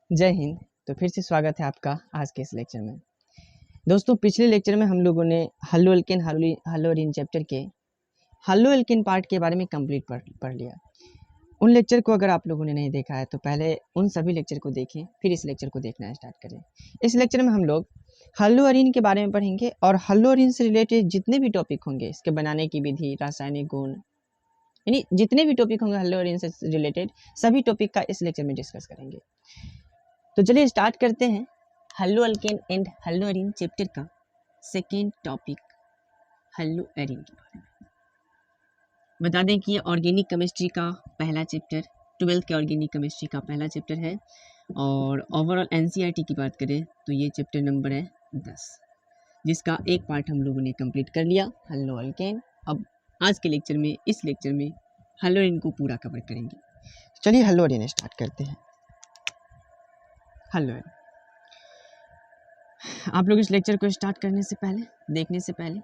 जय हिंद। तो फिर से स्वागत है आपका आज के इस लेक्चर में। दोस्तों, पिछले लेक्चर में हम लोगों ने हल्लो एल्केन हल्लोरीन चैप्टर के हल्लो एल्केन पार्ट के बारे में कंप्लीट पढ़ लिया। उन लेक्चर को अगर आप लोगों ने नहीं देखा है तो पहले उन सभी लेक्चर को देखें, फिर इस लेक्चर को देखना स्टार्ट करें। इस लेक्चर में हम लोग हल्लोरीन के बारे में पढ़ेंगे और हल्लोरीन से रिलेटेड जितने भी टॉपिक होंगे, इसके बनाने की विधि, रासायनिक गुण, यानी जितने भी टॉपिक होंगे हल्लोरीन से रिलेटेड, सभी टॉपिक का इस लेक्चर में डिस्कस करेंगे। तो चलिए स्टार्ट करते हैं हल्लो एल्केन एंड हल्लोरीन चैप्टर का सेकेंड टॉपिक हल्लो एरीन के बारे में। बता दें कि ये ऑर्गेनिक केमिस्ट्री का पहला चैप्टर, 12th के ऑर्गेनिक केमिस्ट्री का पहला चैप्टर है। और ओवरऑल एनसीईआरटी की बात करें तो ये चैप्टर नंबर है 10, जिसका एक पार्ट हम लोगों ने कंप्लीट कर लिया हल्लो एल्केन। अब आज के लेक्चर में, इस लेक्चर में हल्लोरीन को पूरा कवर करेंगे। चलिए हल्लोरीन स्टार्ट करते हैं। हल्लो, आप लोग इस लेक्चर को स्टार्ट करने से पहले, देखने से पहले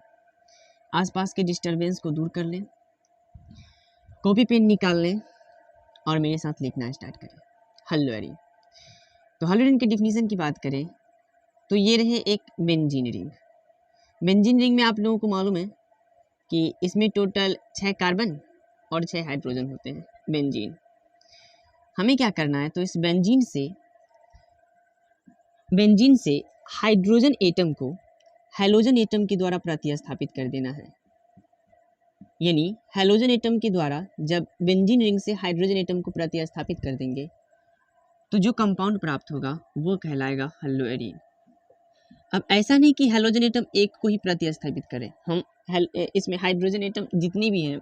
आसपास के डिस्टरबेंस को दूर कर लें, कॉपी पेन निकाल लें और मेरे साथ लिखना स्टार्ट करें हल्लो एरीन। तो हल्लोरीन के डिफिनीशन की बात करें तो ये रहे एक बेंजीन रिंग। बेंजीन रिंग में आप लोगों को मालूम है कि इसमें टोटल 6 कार्बन और 6 हाइड्रोजन होते हैं। बेंजीन, हमें क्या करना है, तो इस बेंजीन से हाइड्रोजन एटम को हैलोजन एटम के द्वारा प्रतिस्थापित कर देना है। यानी हैलोजन एटम के द्वारा जब बेंजीन रिंग से हाइड्रोजन एटम को प्रतिस्थापित कर देंगे तो जो कंपाउंड प्राप्त होगा वो कहलाएगा हल्लो एरीन। अब ऐसा नहीं कि हैलोजन एटम एक को ही प्रतिस्थापित करें, हम इसमें हाइड्रोजन एटम जितनी भी हैं,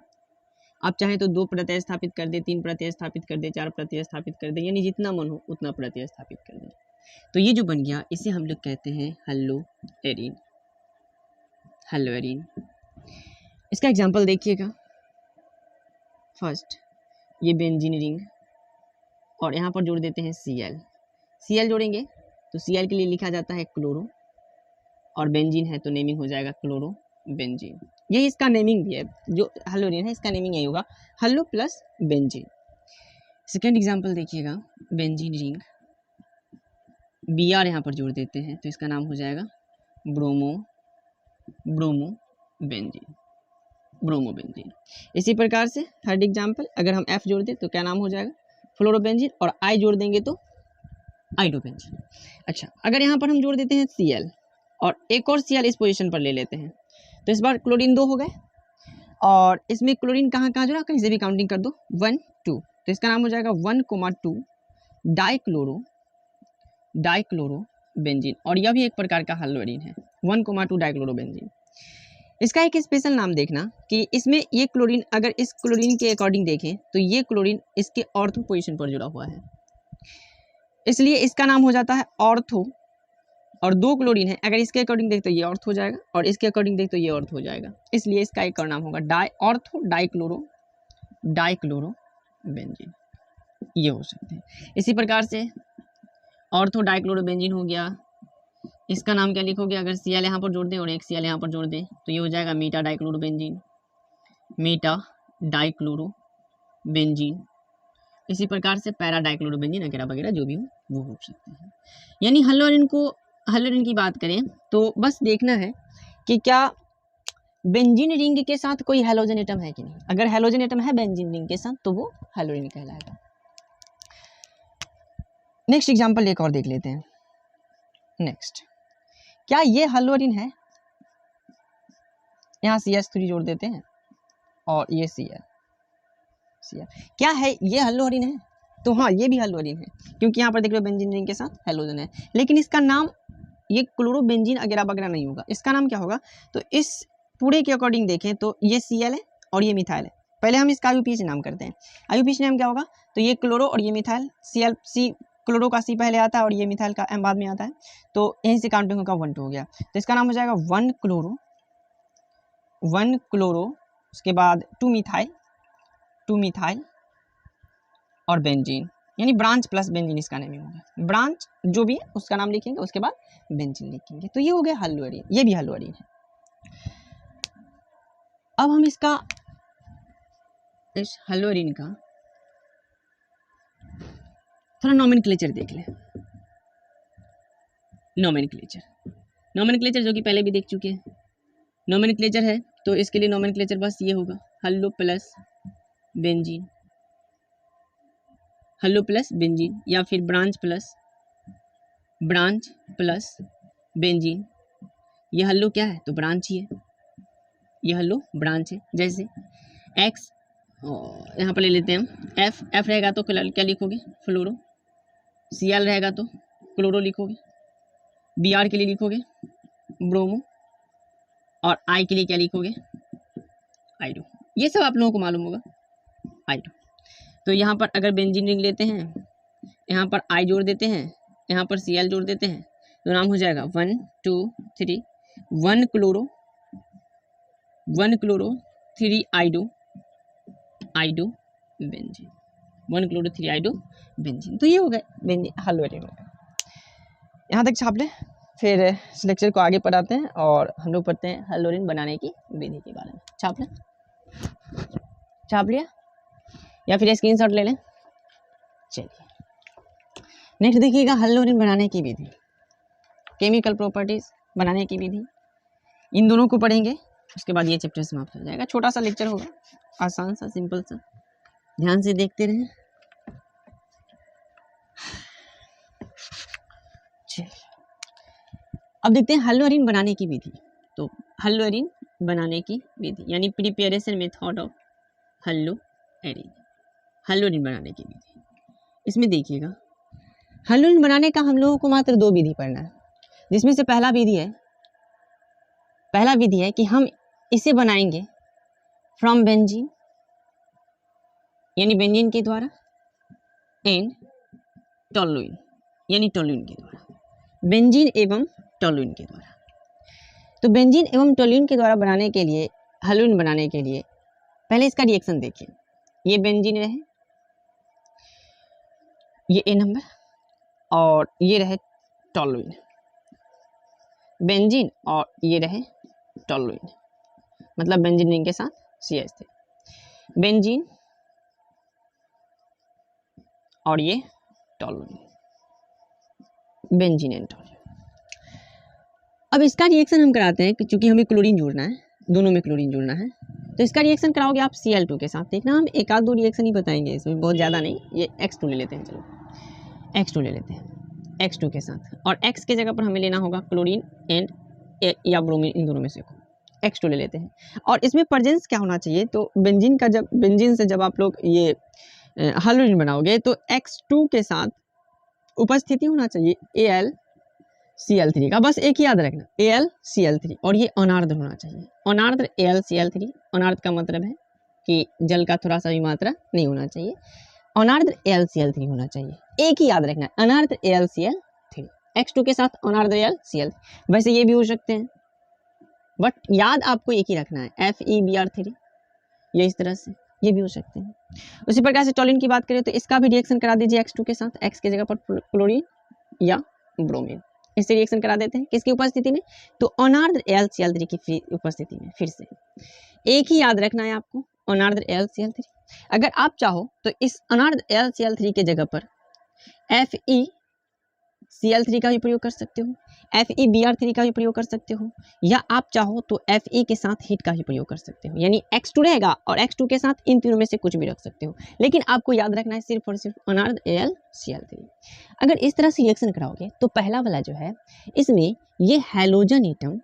आप चाहें तो 2 प्रतिस्थापित कर दे, 3 प्रतिस्थापित कर दे, 4 प्रतिस्थापित कर दे, यानी जितना मन हो उतना प्रतिस्थापित कर दे। तो ये जो बन गया इसे हम लोग कहते हैं हल्लो एरीन। हल्लो एरीन, इसका एग्जांपल देखिएगा। फर्स्ट ये बेंजीन रिंग और यहाँ पर जोड़ देते हैं Cl जोड़ेंगे तो Cl के लिए लिखा जाता है क्लोरो, और बेंजीन है तो नेमिंग हो जाएगा क्लोरो बेंजीन। यही इसका नेमिंग भी है, जो हल्लोरीन है इसका नेमिंग यही होगा, hello plus benzene. Second example देखिएगा, बेंजीन रिंग Br यहाँ पर जोड़ देते हैं तो इसका नाम हो जाएगा ब्रोमो बेंजीन। इसी प्रकार से थर्ड एग्जाम्पल, अगर हम F जोड़ दें तो क्या नाम हो जाएगा, फ्लोरोबेंजीन, और I जोड़ देंगे तो आइडोबेंजीन। अच्छा, अगर यहाँ पर हम जोड़ देते हैं Cl और एक और Cl इस पोजीशन पर ले लेते हैं तो इस बार क्लोरीन 2 हो गए, और इसमें क्लोरीन कहाँ कहाँ जुड़ा, कहीं से भी काउंटिंग कर दो, 1 2, तो इसका नाम हो जाएगा 1,2 डाइक्लोरो बेंजीन। और यह भी एक प्रकार का हल्लोरीन है, 1,2 डाइक्लोरो बेंजीन। इसका एक स्पेशल नाम देखना कि इसमें ये क्लोरीन, अगर इस क्लोरीन के अकॉर्डिंग देखें तो ये क्लोरीन इसके ऑर्थो पोजीशन पर जुड़ा हुआ है, इसलिए इसका नाम हो जाता है ऑर्थो। और 2 क्लोरीन है, अगर इसके अकॉर्डिंग देख तो ये ऑर्थ हो जाएगा, और इसके अकॉर्डिंग देख तो ये ऑर्थ हो जाएगा, इसलिए इसका एक और नाम होगा ऑर्थो डाइक्लोरो बेंजीन। ये हो सकते हैं। इसी प्रकार से ऑर्थो डाइक्लोरो बेंजीन हो गया, इसका नाम क्या लिखोगे, अगर Cl यहाँ पर जोड़ दें और एक Cl यहाँ पर जोड़ दें तो ये हो जाएगा मीटा डाइक्लोरो बेंजीन। इसी प्रकार से पैरा डाइक्लोरो बेंजीन वगैरह वगैरह जो भी हो वो हो सकते हैं। यानी हल्लोरीन की बात करें तो बस देखना है कि क्या बेंजीन रिंग के साथ कोई हैलोजन एटम है कि नहीं। अगर हैलोजन एटम है बेंजीन रिंग के साथ तो वो हल्लोरीन कहलाएगा। नेक्स्ट एग्जांपल एक और देख लेते हैं। नेक्स्ट, क्या ये हल्लोरीन है, यहाँ CH3 जोड़ देते हैं और ये Cl, क्या है ये हल्लोरीन है, तो हाँ ये भी हल्लोरीन है, क्योंकि यहाँ पर देख रहे हो बेंजीन रिंग के साथ हैलोजन है, लेकिन इसका नाम ये क्लोरोबेंजीन वगैरह वगैरह नहीं होगा। इसका नाम क्या होगा, तो इस पूरे के अकॉर्डिंग देखें तो ये Cl है और ये मिथाइल है। पहले हम इसका IUPAC नाम करते हैं। IUPAC नाम क्या होगा, तो ये क्लोरो और ये मिथाइल, C क्लोरो का C पहले आता है और ये मिथाइल का M बाद में आता है, तो यहीं से काउंटिंग होगा 1 2 हो गया, तो इसका नाम हो जाएगा 1 क्लोरो, उसके बाद 2 मिथाइल और बेंजीन, यानी ब्रांच प्लस बेंजीन इसका नेम होगा। ब्रांच जो भी है उसका नाम लिखेंगे, उसके बाद बेंजीन लिखेंगे, तो ये हो गया हल्लो एरीन, ये भी हल्लो एरीन है। अब हम इस हल्लो एरीन का थोड़ा नॉमेनक्लेचर देख लें। नोमेनक्लेचर जो कि पहले भी देख चुके हैं। नोमेनक्लेचर है तो इसके लिए नोमेनक्लेचर बस ये होगा hello plus benzene, hello plus benzene, या फिर ब्रांच प्लस बेंजीन। ये हल्लो क्या है तो ब्रांच ही है, ये हल्लो ब्रांच है। जैसे एक्स यहाँ पर ले लेते हैं हम, एफ रहेगा तो क्या लिखोगे फ्लोरो, Cl रहेगा तो क्लोरो लिखोगे, Br के लिए लिखोगे ब्रोमो, और I के लिए क्या लिखोगे आइडो। ये सब आप लोगों को मालूम होगा आइडो। तो यहाँ पर अगर बेंजीन रिंग लेते हैं, यहाँ पर I जोड़ देते हैं, यहाँ पर Cl जोड़ देते हैं, तो नाम हो जाएगा 1 2 3 1 क्लोरो 3 आइडो बेंजीन, 1 क्लोरो 3 आइडो बेंजीन। तो ये हो गए बेंजीन हल्लोरीन हो गए। यहाँ तक छाप लें, फिर इस लेक्चर को आगे पढ़ाते हैं और हम लोग पढ़ते हैं हल्लोरीन बनाने की विधि के बारे में। छाप लें, छाप लिया या फिर स्क्रीनशॉट ले लें। चलिए नेक्स्ट देखिएगा हल्लोरीन बनाने की विधि, केमिकल प्रॉपर्टीज बनाने की विधि। इन दोनों को पढ़ेंगे, उसके बाद ये चैप्टर समाप्त हो जाएगा। छोटा सा लेक्चर होगा, आसान सा, सिंपल सा, ध्यान से देखते रहें। अब देखते हैं हल्लोरीन बनाने की विधि। तो हल्लोरीन बनाने की विधि यानी प्रिपरेशन मेथड ऑफ हल्लोरीन बनाने की विधि। इसमें देखिएगा हल्लोरीन बनाने का हम लोगों को मात्र 2 विधि पढ़ना है, जिसमें से पहला विधि है कि हम इसे बनाएंगे फ्रॉम बेंजीन यानी बेंजीन के द्वारा, एंड टोलुइन यानी टोलुइन के द्वारा, बेंजीन एवं टोलुइन के द्वारा। तो बेंजीन एवं टोलुइन के द्वारा बनाने के लिए, हल्लोरीन बनाने के लिए पहले इसका रिएक्शन देखिए। ये बेंजीन रहे, ये ए नंबर, और ये रहे टोलुइन, बेंजीन और ये रहे टोलुइन, मतलब बेंजीन रिंग के साथ CH3, बेंजीन और ये टोलुइन, बेंजीन एंड टोलुइन। अब इसका रिएक्शन हम कराते हैं कि चूंकि हमें क्लोरीन जोड़ना है, दोनों में क्लोरीन जोड़ना है, तो इसका रिएक्शन कराओगे आप Cl2 के साथ। देखना हम एक आध 2 रिएक्शन ही बताएंगे, इसमें बहुत ज़्यादा नहीं। ये X2 ले लेते हैं, चलो X2 ले लेते हैं, X2 के साथ, और X के जगह पर हमें लेना होगा क्लोरीन एंड या ब्रोमीन, इन दोनों में से को X2 ले लेते हैं। और इसमें प्रेजेंस क्या होना चाहिए, तो बेंजीन से जब आप लोग ये हल्लोरीन बनाओगे तो X2 के साथ उपस्थिति होना चाहिए AlCl3 का, बस एक ही याद रखना AlCl3, और ये अनार्द्र होना चाहिए, अनार्द्र AlCl3। अनार्द्र का मतलब है कि जल का थोड़ा सा भी मात्रा नहीं होना चाहिए, अनार्द्र AlCl3 होना चाहिए, एक ही याद रखना, अनार्द्र AlCl3, X2 के साथ अनार्द्र AlCl। वैसे ये भी हो सकते हैं, बट याद आपको एक ही रखना है FeBr3, ये इस तरह से ये भी हो सकते हैं। उसी प्रकार से टोलुइन की बात करें तो इसका भी रिएक्शन करा दीजिए X2 के साथ, X की जगह पर क्लोरीन या ब्रोमीन, इससे रिएक्शन करा देते हैं। किसकी उपस्थिति में, तो अनार्द्र AlCl3 की उपस्थिति में। फिर से एक ही याद रखना है आपको, अनार्द्र AlCl3। अगर आप चाहो तो इस अनार्द्र AlCl3 के जगह पर FeCl3 का भी प्रयोग कर सकते हो, FeBr3 का भी प्रयोग कर सकते हो, या आप चाहो तो Fe के साथ हीट का ही प्रयोग कर सकते हो, यानी X2 रहेगा और X2 के साथ इन तीनों में से कुछ भी रख सकते हो, लेकिन आपको याद रखना है सिर्फ और सिर्फ अनार्द्र AlCl3। अगर इस तरह से रिएक्शन कराओगे तो पहला वाला जो है, इसमें ये हैलोजन एटम,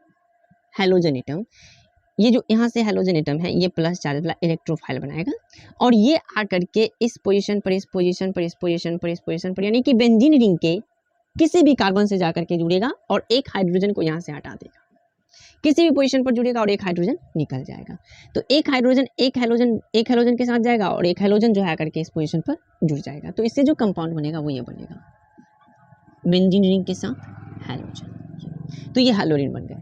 ये जो यहाँ से हैलोजन एटम है, ये प्लस चार्ज वाला इलेक्ट्रोफाइल बनाएगा, और ये आकर के इस पोजीशन पर, इस पोजीशन पर, इस पोजीशन पर, इस पोजीशन पर, यानी कि बेंजीन रिंग के किसी भी कार्बन से जाकर के जुड़ेगा और एक हाइड्रोजन को यहाँ से हटा देगा, किसी भी पोजीशन पर जुड़ेगा और एक हाइड्रोजन निकल जाएगा। तो एक हैलोजन के साथ जाएगा और एक हैलोजन जो है आकर के इस पोजीशन पर जुड़ जाएगा, तो इससे जो कंपाउंड बनेगा वो ये बनेगा, बेंजीन रिंग के साथ हैलोजन। तो ये हैलोरीन बन गए।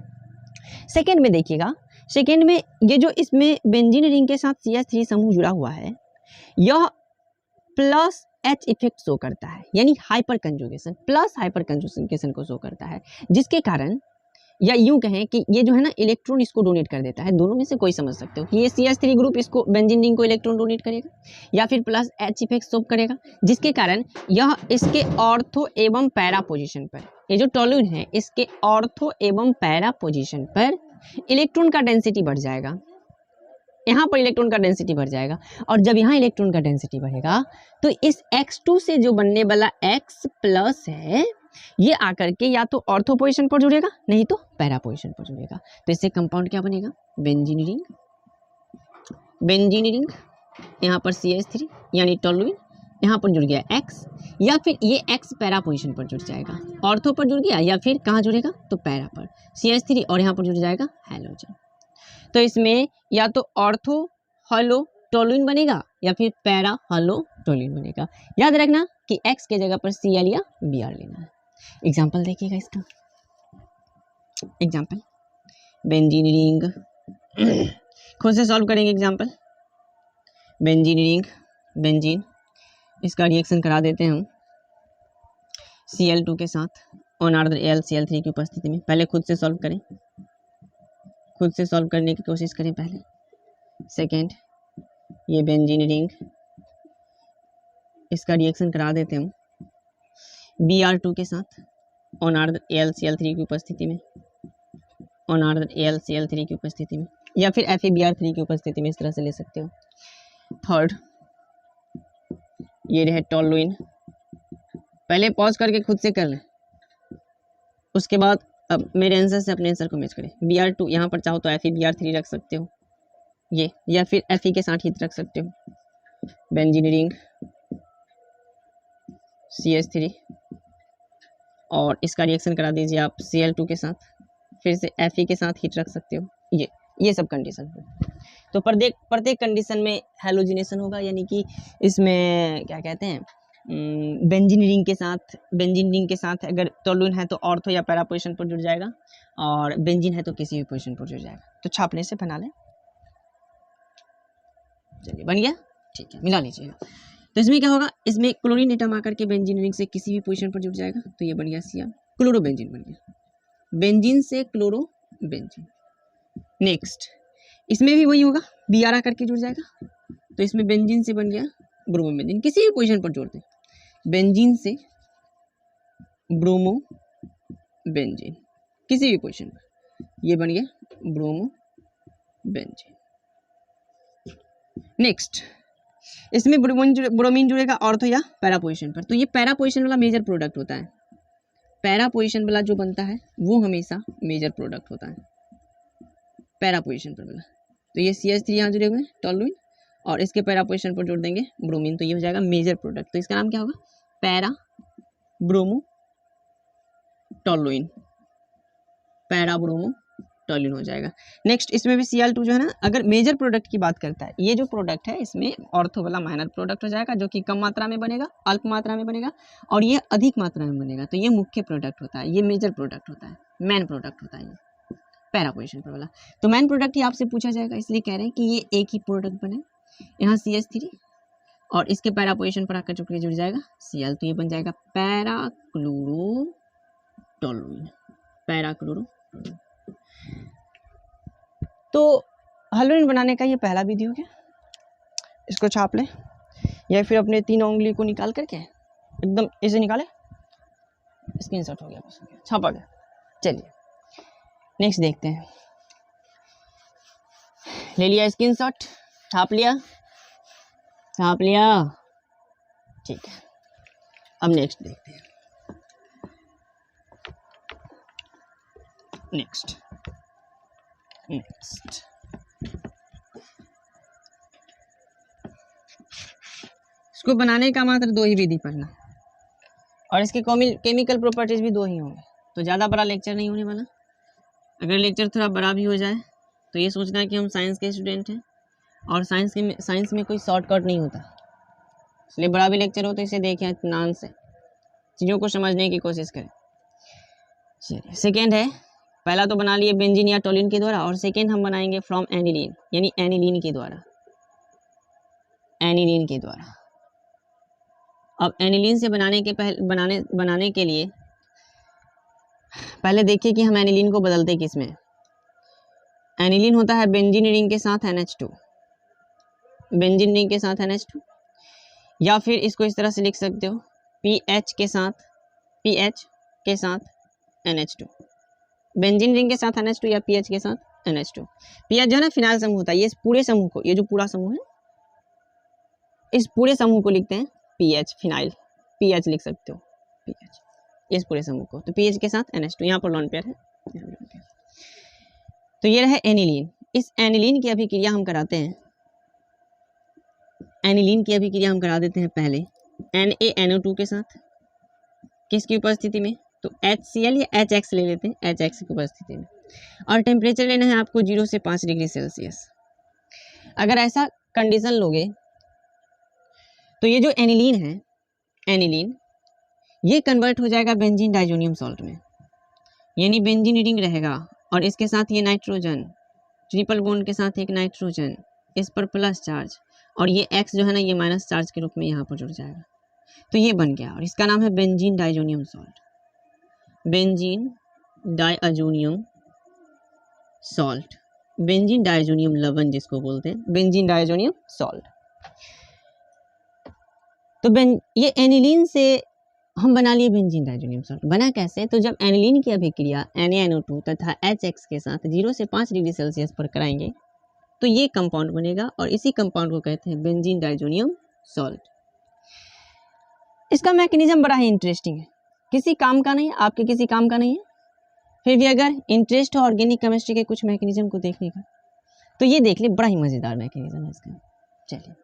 सेकेंड में देखिएगा, सेकेंड में ये जो इसमें बेंजीन रिंग के साथ CH3 समूह जुड़ा हुआ है, यह प्लस H इफेक्ट शो करता है, यानी hyper conjugation, plus hyper conjugation को शो करता है, जिसके कारण, या यूं कहें कि ये जो है ना इलेक्ट्रॉन इसको डोनेट कर देता है। दोनों में से कोई समझ सकते हो कि ये CH3 ग्रुप इसको बेंजीन रिंग को इलेक्ट्रॉन डोनेट करेगा या फिर प्लस H इफेक्ट शो करेगा, जिसके कारण यह इसके ऑर्थो एवं पैरा पोजीशन पर ये जो टोलूइन है इसके ऑर्थो एवं पैरा पोजीशन पर इलेक्ट्रॉन का डेंसिटी बढ़ जाएगा, यहाँ पर इलेक्ट्रॉन का डेंसिटी बढ़ जाएगा। और जब यहाँ इलेक्ट्रॉन का डेंसिटी बढ़ेगा तो इस X2 से जो बनने वाला X प्लस है ये आकर के या तो ऑर्थो पोजीशन पर जुड़ेगा नहीं तो पैरा पोजीशन पर जुड़ेगा। तो इससे कंपाउंड क्या बनेगा, बेंजीन रिंग। बेंजीन रिंग यहाँ पर CH3 यानी टोलूइन, यहाँ पर जुड़ गया X, या फिर ये X पैरा पोजीशन पर जुड़ जाएगा, ऑर्थो पर जुड़ गया या फिर कहाँ जुड़ेगा तो पैरा पर, CH3 और यहाँ पर जुड़ जाएगा हैलोजन। तो इसमें या तो ऑर्थो हलो टोलूइन बनेगा या फिर पैरा हलो टोलूइन बनेगा। याद रखना कि X के जगह पर Cl या Br लेना है। एग्जाम्पल देखिएगा इसका, एग्जाम्पल बेंजीन रिंग, खुद से सॉल्व करेंगे एग्जाम्पल। बेंजीन रिंग, बेंजीन, इसका रिएक्शन करा देते हैं हम Cl2 के साथ अनार्द्र AlCl3 की उपस्थिति में। पहले खुद से सॉल्व करें, खुद से सॉल्व करने की कोशिश करें पहले। सेकेंड, ये बेंजीन रिंग, इसका रिएक्शन करा देते हैं हम Br2 के साथ अनार्द्र AlCl3 की उपस्थिति में, अनार्द्र AlCl3 की उपस्थिति में, या फिर FeBr3 की उपस्थिति में, इस तरह से ले सकते हो। थर्ड, ये रहे टोलूइन। पहले पॉज करके खुद से कर लें, उसके बाद अब मेरे आंसर से अपने आंसर को मैच करें। Br2 यहाँ पर चाहो तो FeBr3 रख सकते हो ये, या फिर Fe के साथ ही रख सकते हो। बेंजीन रिंग, CH3 और इसका रिएक्शन करा दीजिए आप Cl2 के साथ, फिर से Fe के साथ हीट रख सकते हो। ये सब कंडीशन है। तो प्रत्येक कंडीशन में हैलोजिनेशन होगा, यानी कि इसमें क्या कहते हैं बेंजीन रिंग के साथ अगर टोलूइन है तो ऑर्थो या पैरा पोजीशन पर जुड़ जाएगा, और बेंजीन है तो किसी भी पोजीशन पर जुड़ जाएगा। तो छापने से बना लें। चलिए बन गया, ठीक है, मिला लीजिएगा। तो इसमें क्या होगा, इसमें क्लोरीन एटम आकर के बेंजीन रिंग से किसी भी पोजीशन पर जुड़ जाएगा, तो ये बन गया Cl, क्लोरोबेंजीन बन गया, बेंजीन से क्लोरोबेंजीन। नेक्स्ट, इसमें भी वही होगा, Br आकर के जुड़ जाएगा, तो इसमें बेंजीन से बन गया ब्रोमोबेंजीन, किसी भी पोजीशन पर जोड़ दें, बेंजीन से ब्रोमोबेंजीन किसी भी पोजीशन पर, ये बन गया ब्रोमोबेंजीन। नेक्स्ट, इसमें ब्रोमीन जुड़ेगा ऑर्थो या पैरा पोजीशन पर, तो ये पैरा पोजीशन वाला मेजर प्रोडक्ट होता है। पैरा पोजीशन वाला जो बनता है वो हमेशा मेजर प्रोडक्ट होता है, पैरा पोजीशन पर वाला। तो ये CH3 यहाँ जुड़े हुए हैं टोलूइन, और इसके पैरा पोजीशन पर जोड़ देंगे ब्रोमीन, तो ये हो जाएगा मेजर प्रोडक्ट। तो इसका नाम क्या होगा, पैरा ब्रोमो टोलूइन, पैरा ब्रोमो टोलूइन हो जाएगा। नेक्स्ट, इसमें भी Cl2 जो है ना, अगर मेजर प्रोडक्ट की बात करता है, ये जो प्रोडक्ट है इसमें ऑर्थो वाला माइनर प्रोडक्ट हो जाएगा, जो कि कम मात्रा में बनेगा, अल्प मात्रा में बनेगा, और ये अधिक मात्रा में बनेगा, तो ये मुख्य प्रोडक्ट होता है, ये मेजर प्रोडक्ट होता है, मेन प्रोडक्ट होता है ये पैरा पोजीशन पर वाला। तो मेन प्रोडक्ट ही आपसे पूछा जाएगा, इसलिए कह रहे हैं कि ये एक ही प्रोडक्ट बने, यहाँ CH3 और इसके पैरा पोजीशन पर आकर जुड़ जाएगा Cl, तो ये बन जाएगा पैरा क्लोरोटोलूइन, पैरा क्लोरोटोलूइन। तो हलोइन बनाने का ये पहला विधि हो गया, इसको छाप लें, या फिर अपने 3 उंगली को निकाल करके एकदम ऐसे निकाले, स्क्रीनशॉट हो गया, बस छापा गया। चलिए नेक्स्ट देखते हैं। ले लिया स्क्रीनशॉट, छाप लिया, ठीक है। अब नेक्स्ट देखते हैं। नेक्स्ट इसको बनाने का मात्र 2 ही विधि पढ़ना, और इसके केमिकल प्रॉपर्टीज भी 2 ही होंगे, तो ज़्यादा बड़ा लेक्चर नहीं होने वाला। अगर लेक्चर थोड़ा बड़ा भी हो जाए तो ये सोचना है कि हम साइंस के स्टूडेंट हैं, और साइंस में कोई शॉर्टकट नहीं होता, इसलिए बड़ा भी लेक्चर हो तो इसे देखें इत्मीनान से, चीज़ों को समझने की कोशिश करें। चलिए, सेकेंड है, पहला तो बना लिए बेंजीन या टोलूइन के द्वारा, और सेकेंड हम बनाएंगे फ्रॉम एनिलीन, यानी एनिलीन के द्वारा, एनिलीन के द्वारा। अब एनिलीन से बनाने के लिए पहले देखिए कि हम एनिलीन को बदलते किस में। एनिलीन होता है बेंजीन रिंग के साथ NH2, बेंजीन रिंग के साथ NH2, या फिर इसको इस तरह से लिख सकते हो PH के साथ NH2, बेंजीन रिंग के साथ NH2 या पीएच के साथ NH2। पीएच जो है ना फिनाइल समूह होता है, ये पूरे समूह को, ये जो पूरा समूह है इस पूरे समूह को लिखते हैं पीएच, फिनाइल पीएच लिख सकते हो, पीएच इस पूरे समूह को। तो पीएच के साथ NH2, यहाँ पर लोन पेयर है। तो ये रहे एनिलीन। इस एनिलीन की अभिक्रिया हम कराते हैं, एनिलीन की अभिक्रिया हम करा देते हैं पहले NaNO2 के साथ, किसकी उपस्थिति में, तो HCl या HX ले लेते हैं, HX की उपस्थिति में। और टेम्परेचर लेना है आपको 0 से 5 डिग्री सेल्सियस। अगर ऐसा कंडीशन लोगे तो ये जो एनिलीन है, एनिलीन ये कन्वर्ट हो जाएगा बेंजीन डाइजोनियम सॉल्ट में, यानी बेंजीन रिंग रहेगा और इसके साथ ये नाइट्रोजन, ट्रिपल बॉन्ड के साथ एक नाइट्रोजन, इस पर प्लस चार्ज, और ये X जो है ना ये माइनस चार्ज के रूप में यहाँ पर जुड़ जाएगा। तो ये बन गया और इसका नाम है benzene diazonium salt, benzene diazonium salt, benzene diazonium लवण जिसको बोलते हैं, बेंजीन डाइअजोनियम सॉल्ट। तो ये एनिलीन से हम बना लिए बेंजीन डाइअजोनियम सॉल्ट। बना कैसे, तो जब एनिलीन की अभिक्रिया NaNO2 तथा HX के साथ 0 से 5 डिग्री सेल्सियस पर कराएंगे तो ये कंपाउंड बनेगा और इसी कंपाउंड को कहते हैं बेंजीन डाइअजोनियम सॉल्ट। इसका मैकेनिज्म बड़ा ही इंटरेस्टिंग है, किसी काम का नहीं, आपके किसी काम का नहीं है, फिर भी अगर इंटरेस्ट हो ऑर्गेनिक केमिस्ट्री के कुछ मैकेनिज्म को देखने का तो ये देख ले, बड़ा ही मजेदार मैकेनिज्म है इसका। चलिए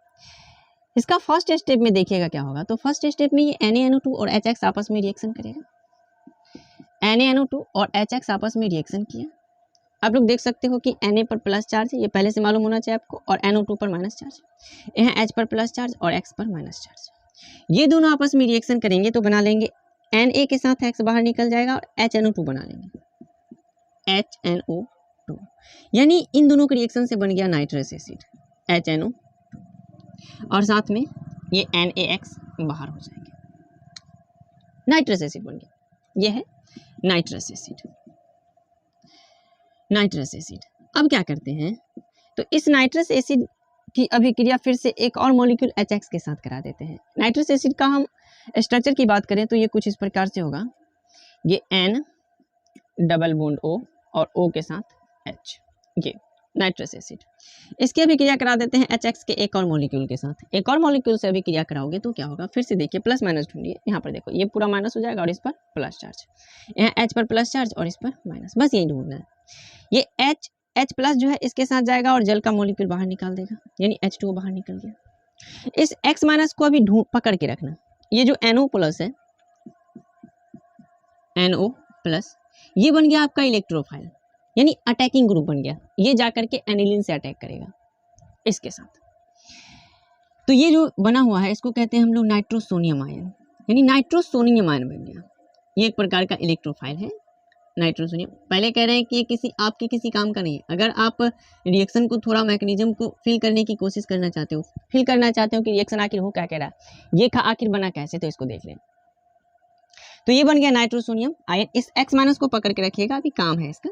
इसका फर्स्ट स्टेप में देखिएगा क्या होगा। तो फर्स्ट स्टेप में ये NaNO2 और HX आपस में रिएक्शन करेगा। NaNO2 और HX आपस में रिएक्शन किया, आप लोग देख सकते हो कि Na पर प्लस चार्ज है, ये पहले से मालूम होना चाहिए आपको, और NO2 पर माइनस चार्ज, यहाँ H पर प्लस चार्ज और X पर माइनस चार्ज। ये दोनों आपस में रिएक्शन करेंगे तो बना लेंगे Na के साथ X बाहर निकल जाएगा और HNO2 बना लेंगे, HNO2, यानी इन दोनों के रिएक्शन से बन गया नाइट्रस एसिड HNO, और साथ में ये NaX बाहर हो जाएंगे, नाइट्रस एसिड बन गया। ये है नाइट्रस एसिड, नाइट्रस एसिड। अब क्या करते हैं, तो इस नाइट्रस एसिड की अभिक्रिया फिर से एक और मॉलिक्यूल HX के साथ करा देते हैं। नाइट्रस एसिड का हम स्ट्रक्चर की बात करें तो ये कुछ इस प्रकार से होगा, ये N डबल बॉन्ड O और O के साथ H, ये नाइट्रस एसिड। इसकी अभिक्रिया करा देते हैं HX के एक और मॉलिक्यूल के साथ। एक और मॉलिक्यूल से अभिक्रिया कराओगे तो क्या होगा, फिर से देखिए प्लस माइनस ढूंढिए, यहाँ पर देखो ये पूरा माइनस हो जाएगा और इस पर प्लस चार्ज, यहाँ H पर प्लस चार्ज और इस पर माइनस, बस यही ढूंढना है। ये H प्लस जो है इसके साथ जाएगा और जल का मॉलिक्यूल बाहर निकाल देगा, यानी H2O बाहर निकल गया। इस X माइनस को अभी पकड़ के रखना, ये जो NO प्लस है, NO प्लस, ये बन गया आपका इलेक्ट्रोफाइल, यानी अटैकिंग ग्रुप बन गया, ये जाकर के एनिलीन से अटैक करेगा इसके साथ। तो ये जो बना हुआ है इसको कहते हैं हम लोग नाइट्रोसोनियम आयन, यानी नाइट्रोसोनियम आयन बन गया। ये एक प्रकार का इलेक्ट्रोफाइल है नाइट्रोसोनियम। पहले कह रहे हैं कि ये आपके किसी काम का नहीं है। अगर आप रिएक्शन को थोड़ा मैकेनिज्म को फिल करने की कोशिश करना चाहते हो, फिल करना चाहते हो कि रिएक्शन आखिर हो क्या कह रहा है, ये आखिर बना कैसे, तो इसको देख लें। तो ये बन गया नाइट्रोसोनियम आयन। इस X माइनस को पकड़ के रखिएगा, अभी काम है इसका,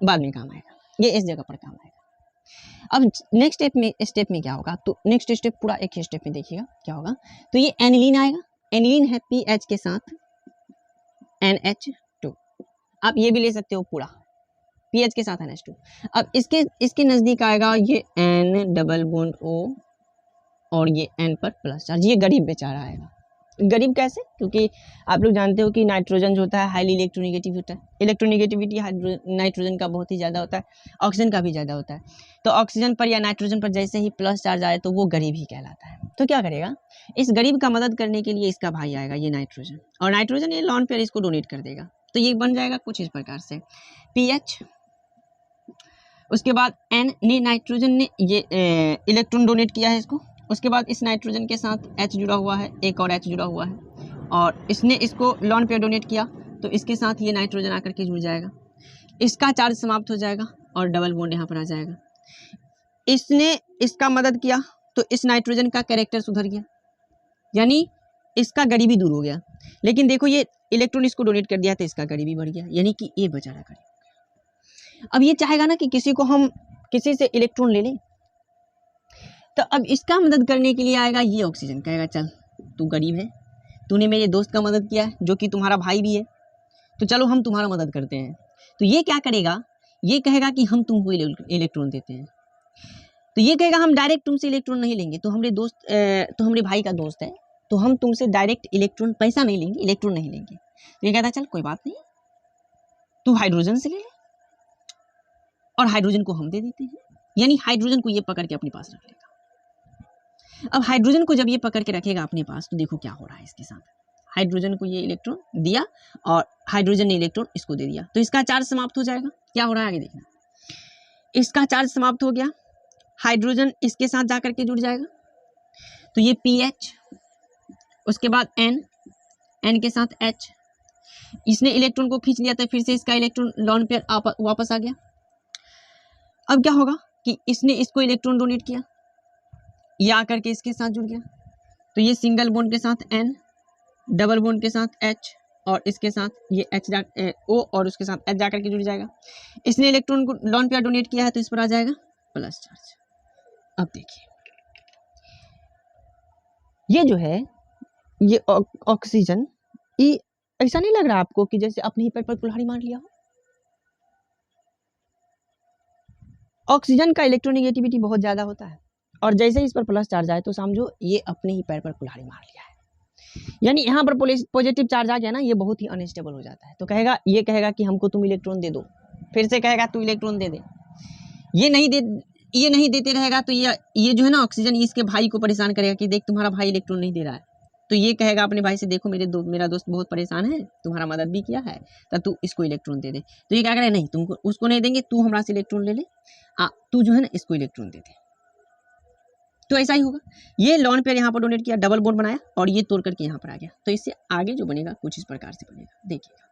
बाद में काम आएगा, ये इस जगह पर काम आएगा। अब नेक्स्ट स्टेप में क्या होगा, तो नेक्स्ट स्टेप पूरा एक ही स्टेप में देखिएगा क्या होगा। तो ये एनिलीन आएगा, एनिलीन है PH के साथ NH2, आप ये भी ले सकते हो पूरा PH के साथ NH2। अब इसके नजदीक आएगा ये N डबल बॉन्ड O और ये N पर प्लस चार्ज, ये गरीब बेचारा आएगा। गरीब कैसे, क्योंकि आप लोग जानते हो कि नाइट्रोजन जो होता है हाईली इलेक्ट्रोनेगेटिव होता है, इलेक्ट्रोनेगेटिविटी नाइट्रोजन का बहुत ही ज़्यादा होता है, ऑक्सीजन का भी ज़्यादा होता है। तो ऑक्सीजन पर या नाइट्रोजन पर जैसे ही प्लस चार्ज आए तो वो गरीब ही कहलाता है। तो क्या करेगा, इस गरीब का मदद करने के लिए इसका भाई आएगा ये नाइट्रोजन, और नाइट्रोजन ये लॉन पेयर इसको डोनेट कर देगा। तो ये बन जाएगा कुछ इस प्रकार से PH। उसके बाद N ने नाइट्रोजन ने ये इलेक्ट्रॉन डोनेट किया है इसको, उसके बाद इस नाइट्रोजन के साथ H जुड़ा हुआ है, एक और H जुड़ा हुआ है, और इसने इसको लॉन पेयर डोनेट किया तो इसके साथ ये नाइट्रोजन आकर के जुड़ जाएगा, इसका चार्ज समाप्त हो जाएगा और डबल बॉन्ड यहाँ पर आ जाएगा। इसने इसका मदद किया तो इस नाइट्रोजन का कैरेक्टर सुधर गया, यानी इसका गरीबी दूर हो गया। लेकिन देखो ये इलेक्ट्रॉन इसको डोनेट कर दिया तो इसका गरीबी बढ़ गया, यानी कि ये बेचारा गरीब। अब ये चाहेगा ना कि किसी से इलेक्ट्रॉन ले लें, तो अब इसका मदद करने के लिए आएगा ये ऑक्सीजन, कहेगा चल तू गरीब है, तूने मेरे दोस्त का मदद किया है जो कि तुम्हारा भाई भी है, तो चलो हम तुम्हारा मदद करते हैं। तो ये क्या करेगा, ये कहेगा कि हम तुमको इलेक्ट्रॉन देते हैं। तो ये कहेगा हम डायरेक्ट तुमसे इलेक्ट्रॉन नहीं लेंगे, तो हमारे भाई का दोस्त है, तो हम तुमसे डायरेक्ट इलेक्ट्रॉन, पैसा नहीं लेंगे, इलेक्ट्रॉन नहीं लेंगे। तो ये कहता है चल कोई बात नहीं, तू हाइड्रोजन से ले ले और हाइड्रोजन को हम दे देते हैं। यानी हाइड्रोजन को ये पकड़ के अपने पास रख लेगा। अब हाइड्रोजन को जब ये पकड़ के रखेगा अपने पास, तो देखो क्या हो रहा है इसके साथ। हाइड्रोजन को ये इलेक्ट्रॉन दिया और हाइड्रोजन ने इलेक्ट्रॉन इसको दे दिया, तो इसका चार्ज समाप्त हो जाएगा। क्या हो रहा है आगे देखना, इसका चार्ज समाप्त हो गया, हाइड्रोजन इसके साथ जाकर के जुड़ जाएगा, तो ये PH, उसके बाद N के साथ H, इसने इलेक्ट्रॉन को खींच लिया, तो फिर से इसका इलेक्ट्रॉन लॉन पेयर वापस आ गया। अब क्या होगा कि इसने इसको इलेक्ट्रॉन डोनेट किया, ये आकर के इसके साथ जुड़ गया, तो ये सिंगल बॉन्ड के साथ N, डबल बॉन्ड के साथ H, और इसके साथ ये O और उसके साथ H जाकर के जुड़ जाएगा। इसने इलेक्ट्रॉन को लॉन पेयर डोनेट किया है, तो इस पर आ जाएगा प्लस चार्ज। अब देखिए ये जो है, ये ऑक्सीजन, ये ऐसा नहीं लग रहा आपको कि जैसे अपने ही पैर पर कुल्हाड़ी मार लिया हो? ऑक्सीजन का इलेक्ट्रोनेगेटिविटी बहुत ज़्यादा होता है, और जैसे इस पर प्लस चार्ज आए तो समझो ये अपने ही पैर पर कुल्हाड़ी मार लिया है। यानी यहाँ पर पॉजिटिव चार्ज आ गया ना, ये बहुत ही अनस्टेबल हो जाता है। तो कहेगा, ये कहेगा कि हमको तुम इलेक्ट्रॉन दे दो, फिर से कहेगा तू इलेक्ट्रॉन दे दे, ये नहीं देते रहेगा, तो ये जो है ना ऑक्सीजन, इसके भाई को परेशान करेगा कि देख तुम्हारा भाई इलेक्ट्रॉन नहीं दे रहा है। तो ये कहेगा अपने भाई से, देखो मेरा दोस्त बहुत परेशान है, तुम्हारा मदद भी किया है, तब तू इसको इलेक्ट्रॉन दे दे। तो ये क्या करेगा, नहीं तुमको उसको नहीं देंगे, तू हमारा से इलेक्ट्रॉन ले ले, तू जो है ना इसको इलेक्ट्रॉन दे दे। तो ऐसा ही होगा, ये लॉन पेयर यहाँ पर डोनेट किया, डबल बॉन्ड बनाया और ये तोड़ करके यहाँ पर आ गया। तो इससे आगे जो बनेगा कुछ इस प्रकार से बनेगा, देखिएगा।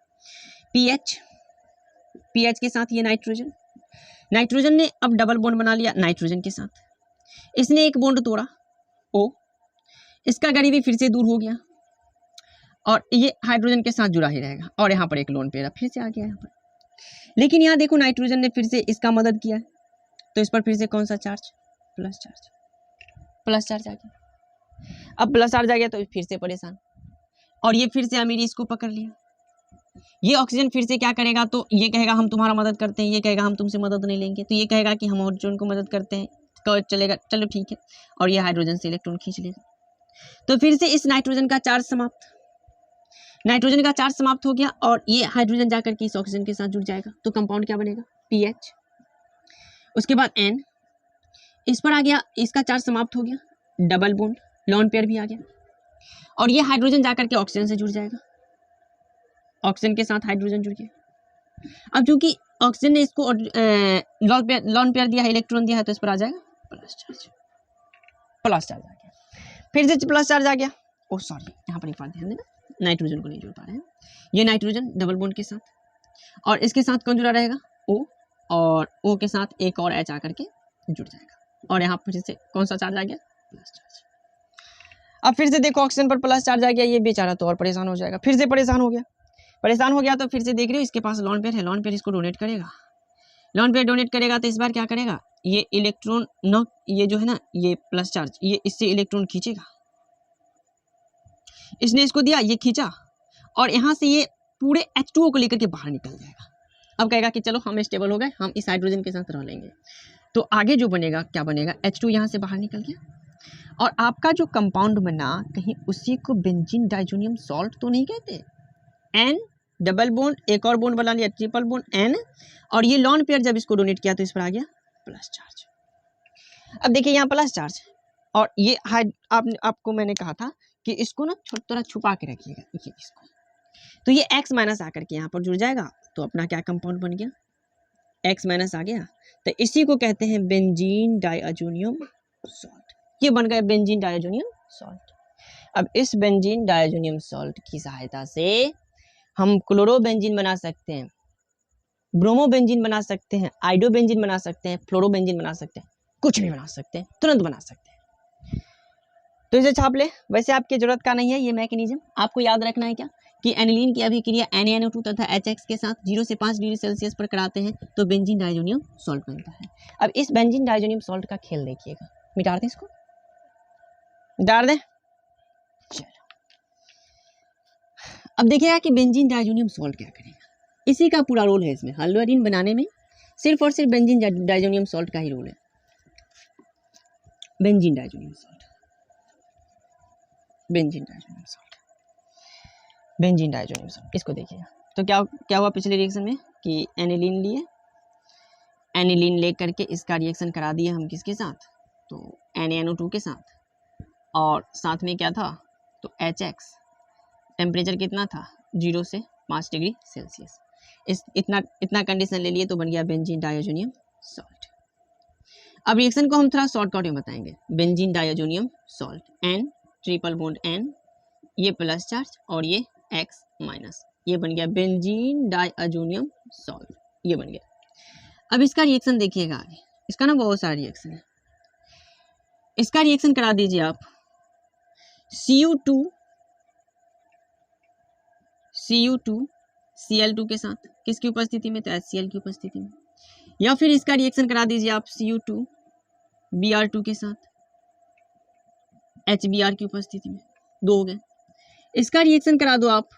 PH के साथ ये नाइट्रोजन ने अब डबल बॉन्ड बना लिया नाइट्रोजन के साथ, इसने एक बॉन्ड तोड़ा O, इसका करीबी फिर से दूर हो गया और ये हाइड्रोजन के साथ जुड़ा ही रहेगा, और यहाँ पर एक लोन पेयर फिर से आ गया यहाँ पर। लेकिन यहाँ देखो नाइट्रोजन ने फिर से इसका मदद किया है, तो इस पर फिर से कौन सा चार्ज, प्लस चार्ज आ गया। अब प्लस चार्ज आ गया तो फिर से परेशान, और ये फिर से अमीरी इसको पकड़ लिया। ये ऑक्सीजन फिर से क्या करेगा, तो ये कहेगा हम तुम्हारा मदद करते हैं, ये कहेगा हम तुमसे मदद नहीं लेंगे, तो ये कहेगा कि हम हाइड्रोजन को मदद करते हैं, तो चलेगा, चलो ठीक है, और ये हाइड्रोजन से इलेक्ट्रॉन खींच लेगा। तो फिर से इस नाइट्रोजन का चार्ज समाप्त हो गया, और ये हाइड्रोजन जाकर के इस ऑक्सीजन के साथ जुड़ जाएगा। तो कंपाउंड क्या बनेगा, PH, उसके बाद N, इस पर आ गया, इसका चार्ज समाप्त हो गया, डबल बॉन्ड, लॉन पेयर भी आ गया, और ये हाइड्रोजन जाकर के ऑक्सीजन से जुड़ जाएगा, ऑक्सीजन के साथ हाइड्रोजन जुड़ गया। अब चूंकि ऑक्सीजन ने इसको लॉन पेयर दिया है, इलेक्ट्रॉन दिया है, तो इस पर आ जाएगा प्लस चार्ज आ गया। फिर से प्लस चार्ज आ गया, ओ सॉरी यहाँ पर एक बात ध्यान देना, नाइट्रोजन को नहीं जोड़ पा रहे हैं, ये नाइट्रोजन डबल बॉन्ड के साथ, और इसके साथ कौन जुड़ा रहेगा, O, और O के साथ एक और H आकर के जुड़ जाएगा, और यहाँ पर से कौन सा चार्ज आ गया, प्लस चार्ज। अब फिर से देखो ऑक्सीजन पर प्लस चार्ज आ गया, ये बेचारा तो और परेशान हो जाएगा, फिर से परेशान हो गया, तो फिर से देख रहे हो इसके पास लॉन पेयर है, लॉन पेयर इसको डोनेट करेगा, तो इस बार क्या करेगा, ये इलेक्ट्रॉन न, ये जो है ना ये प्लस चार्ज, ये इससे इलेक्ट्रॉन खींचेगा, इसने इसको दिया, ये खींचा, और यहाँ से ये पूरे H2O को लेकर के बाहर निकल जाएगा। अब कहेगा कि चलो हम स्टेबल हो गए, हम इस हाइड्रोजन के साथ रह लेंगे। तो आगे जो बनेगा क्या बनेगा, H2 यहाँ से बाहर निकल गया, और आपका जो कंपाउंड बना कहीं उसी को बेंजीन डाइजोनियम सॉल्ट तो नहीं कहते। N डबल बॉन्ड, एक और बॉन्ड बना लिया, ट्रिपल बॉन्ड N, और ये लॉन पेयर जब इसको डोनेट किया तो इस पर आ गया प्लस चार्ज। अब देखिए यहाँ प्लस चार्ज, और ये आपको मैंने कहा था कि इसको ना थोड़ा छुपा के रखिएगा, ये इसको, तो ये X माइनस आकर के यहाँ पर जुड़ जाएगा, तो अपना क्या कंपाउंड बन गया, X माइनस आ गया, तो इसी को कहते हैं बेंजीन डाइअजोनियम सॉल्ट। ये बन गया बेंजीन डाइअजोनियम सॉल्ट। अब इस बेंजीन डाइअजोनियम सॉल्ट की सहायता से हम क्लोरोबेंजीन बना सकते हैं, ब्रोमोबेंजीन बना सकते हैं, आइडोबेंजीन बना सकते हैं, फ्लोरोबेंजीन बना सकते हैं, कुछ भी बना सकते हैं, तुरंत बना सकते हैं। तो इसे छाप ले, वैसे आपकी जरूरत का नहीं है ये मैकेनिज्म, आपको याद रखना है क्या कि एनिलीन की अभिक्रिया NaNO2 तथा HX के साथ 0 से 5 डिग्री सेल्सियस पर कराते हैं तो बेंजीन डाइअजोनियम सॉल्ट बनता है। अब इस बेंजीन डाइअजोनियम सॉल्ट का खेल देखिएगा, मिटा दें इसको, डाल दें, चलो अब देखिएगा कि बेंजीन डाइअजोनियम सॉल्ट क्या करेगा। इसी का पूरा रोल है इसमें, हल्लोरीन बनाने में सिर्फ और सिर्फ बेंजीन डाइजोनियम सॉल्ट का ही रोल है। Benzene diazonium salt, benzene diazonium salt, benzene diazonium salt, इसको देखिएगा। तो क्या हुआ पिछले रिएक्शन में कि एनिलीन लिए, एनिलीन ले करके इसका रिएक्शन करा दिया हम किसके साथ, तो NaNO2 के साथ, और साथ में क्या था, तो HX, टेम्परेचर कितना था 0 से 5 डिग्री सेल्सियस। इतना कंडीशन ले लिए तो बन गया बेंजीन डाइजोनियम सॉल्ट। अब रिएक्शन को हम थोड़ा शॉर्टकट में बताएंगे। Benzene diazonium salt, N triple bond N, ये प्लस चार्ज और ये X माइनस, ये बन गया बेंजीन डाइजोनियम सॉल्ट, ये बन गया। अब इसका रिएक्शन देखिएगा आगे, इसका ना बहुत सारा रिएक्शन है। इसका रिएक्शन करा दीजिए आप Cu2 Cl2 के साथ, किसकी उपस्थिति में, तो HCl की उपस्थिति में। या फिर इसका रिएक्शन करा दीजिए आप Cu2 Br2 के साथ HBr की उपस्थिति में, 2 हो गए। इसका रिएक्शन करा दो आप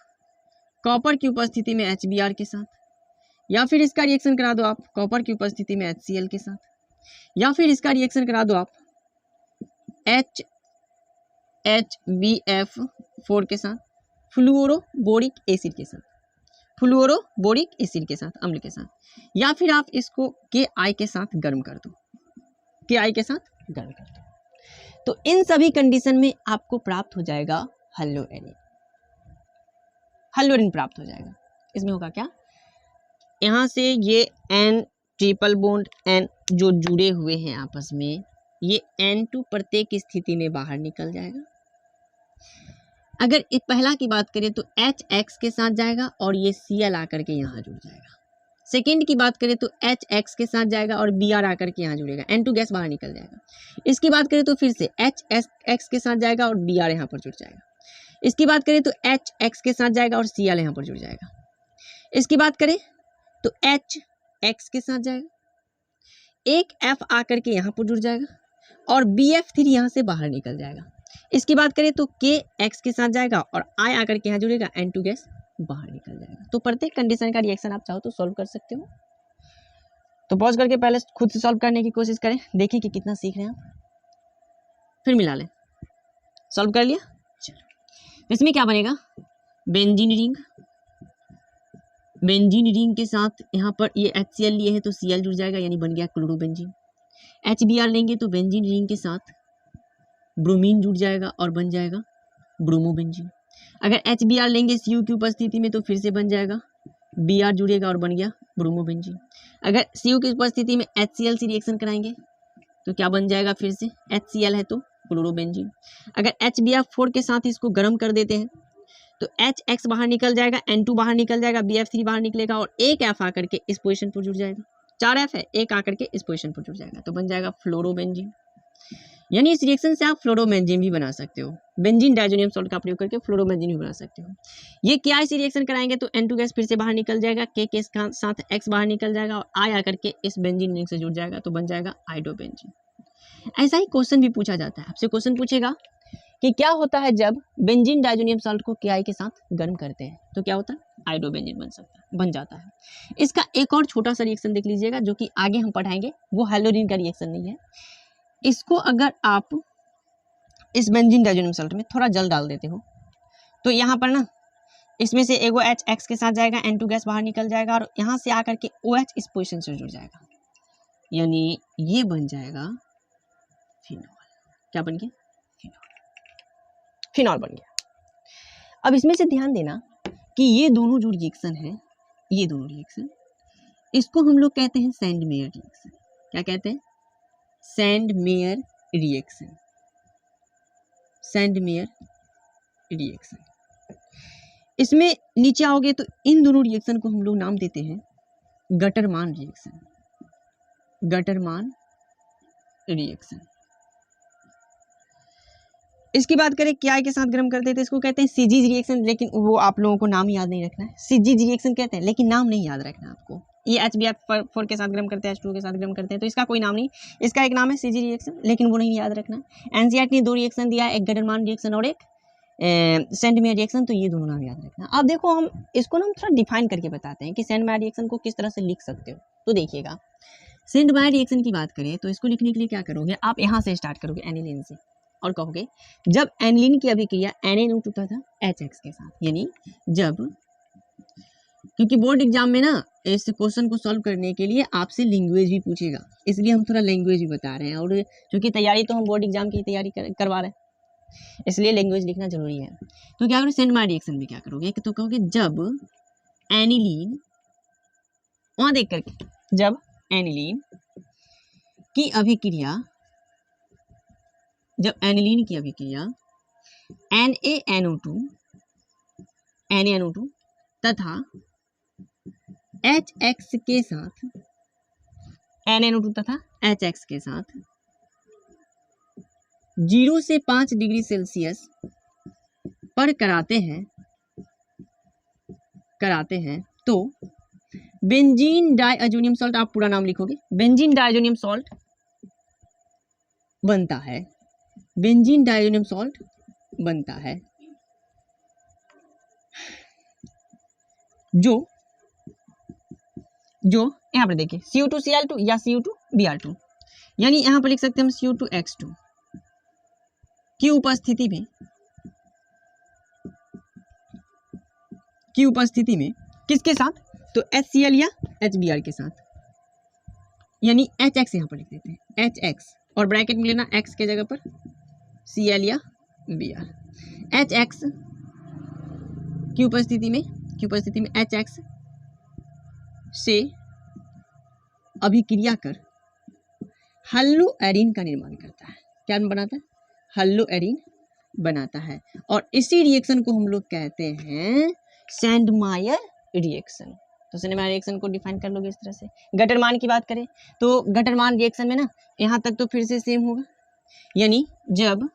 कॉपर की उपस्थिति में HBr के साथ, या फिर इसका रिएक्शन करा दो आप कॉपर की उपस्थिति में HCl के साथ, या फिर इसका रिएक्शन करा दो आप HBF4 के साथ, फ्लूओरोबोरिक एसिड के साथ, फ्लूओरोबोरिक एसिड के साथ, अम्ल के साथ, या फिर आप इसको KI के साथ गर्म कर दो, KI के साथ गर्म कर दो। तो इन सभी कंडीशन में आपको प्राप्त हो जाएगा हल्लोरीन, हल्लोरीन प्राप्त हो जाएगा। इसमें होगा क्या, यहाँ से ये N ट्रिपल बॉन्ड N जो जुड़े हुए हैं आपस में, ये N2 प्रत्येक स्थिति में बाहर निकल जाएगा। अगर एक पहला की बात करें तो HX के साथ जाएगा और ये Cl आकर के यहाँ जुड़ जाएगा। सेकेंड की बात करें तो HX के साथ जाएगा और Br आकर के यहाँ जुड़ेगा, N2 गैस बाहर निकल जाएगा। इसकी बात करें तो फिर से HX के साथ जाएगा और Br यहाँ पर जुड़ जाएगा। इसकी बात करें तो HX के साथ जाएगा और Cl यहाँ पर जुड़ जाएगा। इसकी बात करें तो HX के साथ जाएगा, एक F आकर के यहाँ पर जुड़ जाएगा और BF3 यहाँ से बाहर निकल जाएगा। इसकी बात करें तो KX के साथ जाएगा और I आकर के यहाँ जुड़ेगा, N2 गैस बाहर निकल जाएगा। तो प्रत्येक कंडीशन का रिएक्शन आप चाहो तो सॉल्व कर सकते हो। तो पॉज करके पहले खुद से सॉल्व करने की कोशिश करें, देखिए कि कितना सीख रहे हैं आप, फिर मिला लें। सॉल्व कर लिया, चलो इसमें क्या बनेगा, बेंजीन रिंग, बेंजीन रिंग के साथ यहाँ पर ये HCl लिए है तो Cl जुड़ जाएगा, यानी बन गया क्लोरोबेंजीन। HBr लेंगे तो बेंजीन रिंग के साथ ब्रोमीन जुड़ जाएगा और बन जाएगा ब्रोमोबेंजीन। अगर HBr लेंगे Cu की उपस्थिति में तो फिर से बन जाएगा Br जुड़ेगा और बन गया ब्रोमोबेंजीन। अगर Cu की उपस्थिति में HCl से रिएक्शन कराएंगे तो क्या बन जाएगा, फिर से HCl है तो क्लोरोबेंजीन। अगर HBr4 के साथ इसको गर्म कर देते हैं तो HX बाहर निकल जाएगा, N2 बाहर निकल जाएगा, BF3 बाहर निकलेगा और एक F आकर के इस पोजीशन पर जुड़ जाएगा। 4 F है, एक आकर के इस पोजीशन पर जुड़ जाएगा तो बन जाएगा फ्लोरोबेंजीन। यानी इस रिएक्शन से आप फ्लोरोबेंजीन भी बना सकते हो, बेंजीन डाइजोनियम सॉल्ट का प्रयोग करके फ्लोरोबेंजीन भी बना सकते हो। ये KI से रिएक्शन कराएंगे तो N2 गैस फिर से बाहर निकल जाएगा, K के साथ X बाहर निकल जाएगा और I आकर के इस बेंजीन रिंग से जुड़ जाएगा तो बन जाएगा आइडोबेंजीन। ऐसा ही क्वेश्चन भी पूछा जाता है, आपसे क्वेश्चन पूछेगा कि क्या होता है जब बेंजीन डाइजोनियम सॉल्ट को KI के साथ गर्म करते हैं तो क्या होता है, आइडोबेंजीन बन जाता है। इसका एक और छोटा सा रिएक्शन देख लीजिएगा जो कि आगे हम पढ़ाएंगे, वो हल्लोरीन का रिएक्शन नहीं है। इसको अगर आप इस बेंजीन डाइजोनियम सॉल्ट में थोड़ा जल डाल देते हो तो यहाँ पर ना इसमें से एगो HX के साथ जाएगा, N2 गैस बाहर निकल जाएगा और यहाँ से आकर के OH इस पोजीशन से जुड़ जाएगा, यानी ये बन जाएगा फिनॉल। क्या बन गया, फिनॉल बन गया। अब इसमें से ध्यान देना कि ये दोनों जो रिएक्शन है, ये दोनों रिएक्शन, इसको हम लोग कहते हैं सैंडमेयर रिएक्शन। क्या कहते हैं, सैंडमेयर रिएक्शन, सैंडमेयर रिएक्शन। इसमें नीचे आओगे तो इन दोनों रिएक्शन को हम लोग नाम देते हैं गटरमान रिएक्शन, गटरमान रिएक्शन। इसकी बात करें KI के साथ गर्म करते थे, इसको कहते हैं सिजीज रिएक्शन, लेकिन वो आप लोगों को नाम याद नहीं रखना है। सिजीज रिएक्शन कहते हैं लेकिन नाम नहीं याद रखना आपको। ये HBr4 के साथ गर्म करते हैं, H2 के साथ गर्म करते हैं तो इसका कोई नाम नहीं, इसका एक नाम है सिजीज रिएक्शन, लेकिन वो नहीं याद रखना। NCERT ने 2 रिएक्शन दिया है, एक गटरमान रिएक्शन और एक सेंड में रिएक्शन, तो ये दोनों नाम याद रखना। अब देखो हम इसको ना हम थोड़ा डिफाइन करके बताते हैं कि सेंड में रिएक्शन को किस तरह से लिख सकते हो। तो देखिएगा, सेंड बाय रिएक्शन की बात करें तो इसको लिखने के लिए क्या करोगे, आप यहाँ से स्टार्ट करोगे एनिलीन से, और कहोगे जब एनिलीन की अभिक्रिया NaNO2 तथा HX के साथ, यानी जब, क्योंकि बोर्ड एग्जाम में ना इस क्वेश्चन को सॉल्व करने के लिए आपसे लैंग्वेज भी पूछेगा, इसलिए हम थोड़ा लैंग्वेज भी बता रहे हैं, और क्योंकि तैयारी तो हम बोर्ड एग्जाम की तैयारी करवा रहे हैं, इसलिए लैंग्वेज लिखना जरूरी है। तो क्या करोगे, सेंड बाय रिएक्शन में क्या करोगे, तो कहोगे जब एनिलीन, वहां देख करके, जब एनिलीन की अभिक्रिया, जब एनिलीन की अभिक्रिया NaNO2 तथा HX के साथ, NaNO2 तथा HX के साथ 0 से 5 डिग्री सेल्सियस पर कराते हैं तो बेंजीन डाइअजोनियम सॉल्ट, आप पूरा नाम लिखोगे, बेंजीन डाइअजोनियम सॉल्ट बनता है, बेंजीन डाइअजोनियम सॉल्ट बनता है, जो यहाँ पर देखिए CO2Cl2 या CO2Br2, यानी यहाँ पर लिख सकते हैं हम CO2X2 की उपस्थिति में किसके साथ, तो HCl या HBr के साथ, यानी HX यहाँ पर लिख देते हैं, HX, और ब्रैकेट में लेना X के जगह पर Cl या Br, HX की उपस्थिति में HX से अभिक्रिया कर हल्लोएरिन का निर्माण करता है। क्या बनाता है, हल्लोएरिन बनाता है, और इसी रिएक्शन को हम लोग कहते हैं सैंडमायर रिएक्शन। तो सैंडमायर रिएक्शन को डिफाइन कर लोगे इस तरह से। गटरमान की बात करें तो गटरमान रिएक्शन में ना यहाँ तक तो फिर से सेम होगा, यानी जब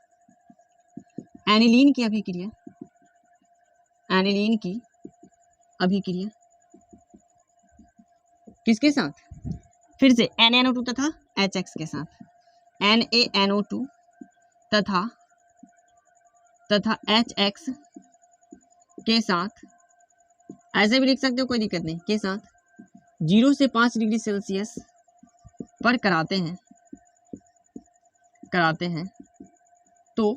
एनिलीन की अभिक्रिया किसके साथ, फिर से NaNO2 तथा HX के साथ, NaNO2 तथा HX के साथ, ऐसे भी लिख सकते हो, कोई दिक्कत नहीं, के साथ 0 से 5 डिग्री सेल्सियस पर कराते हैं तो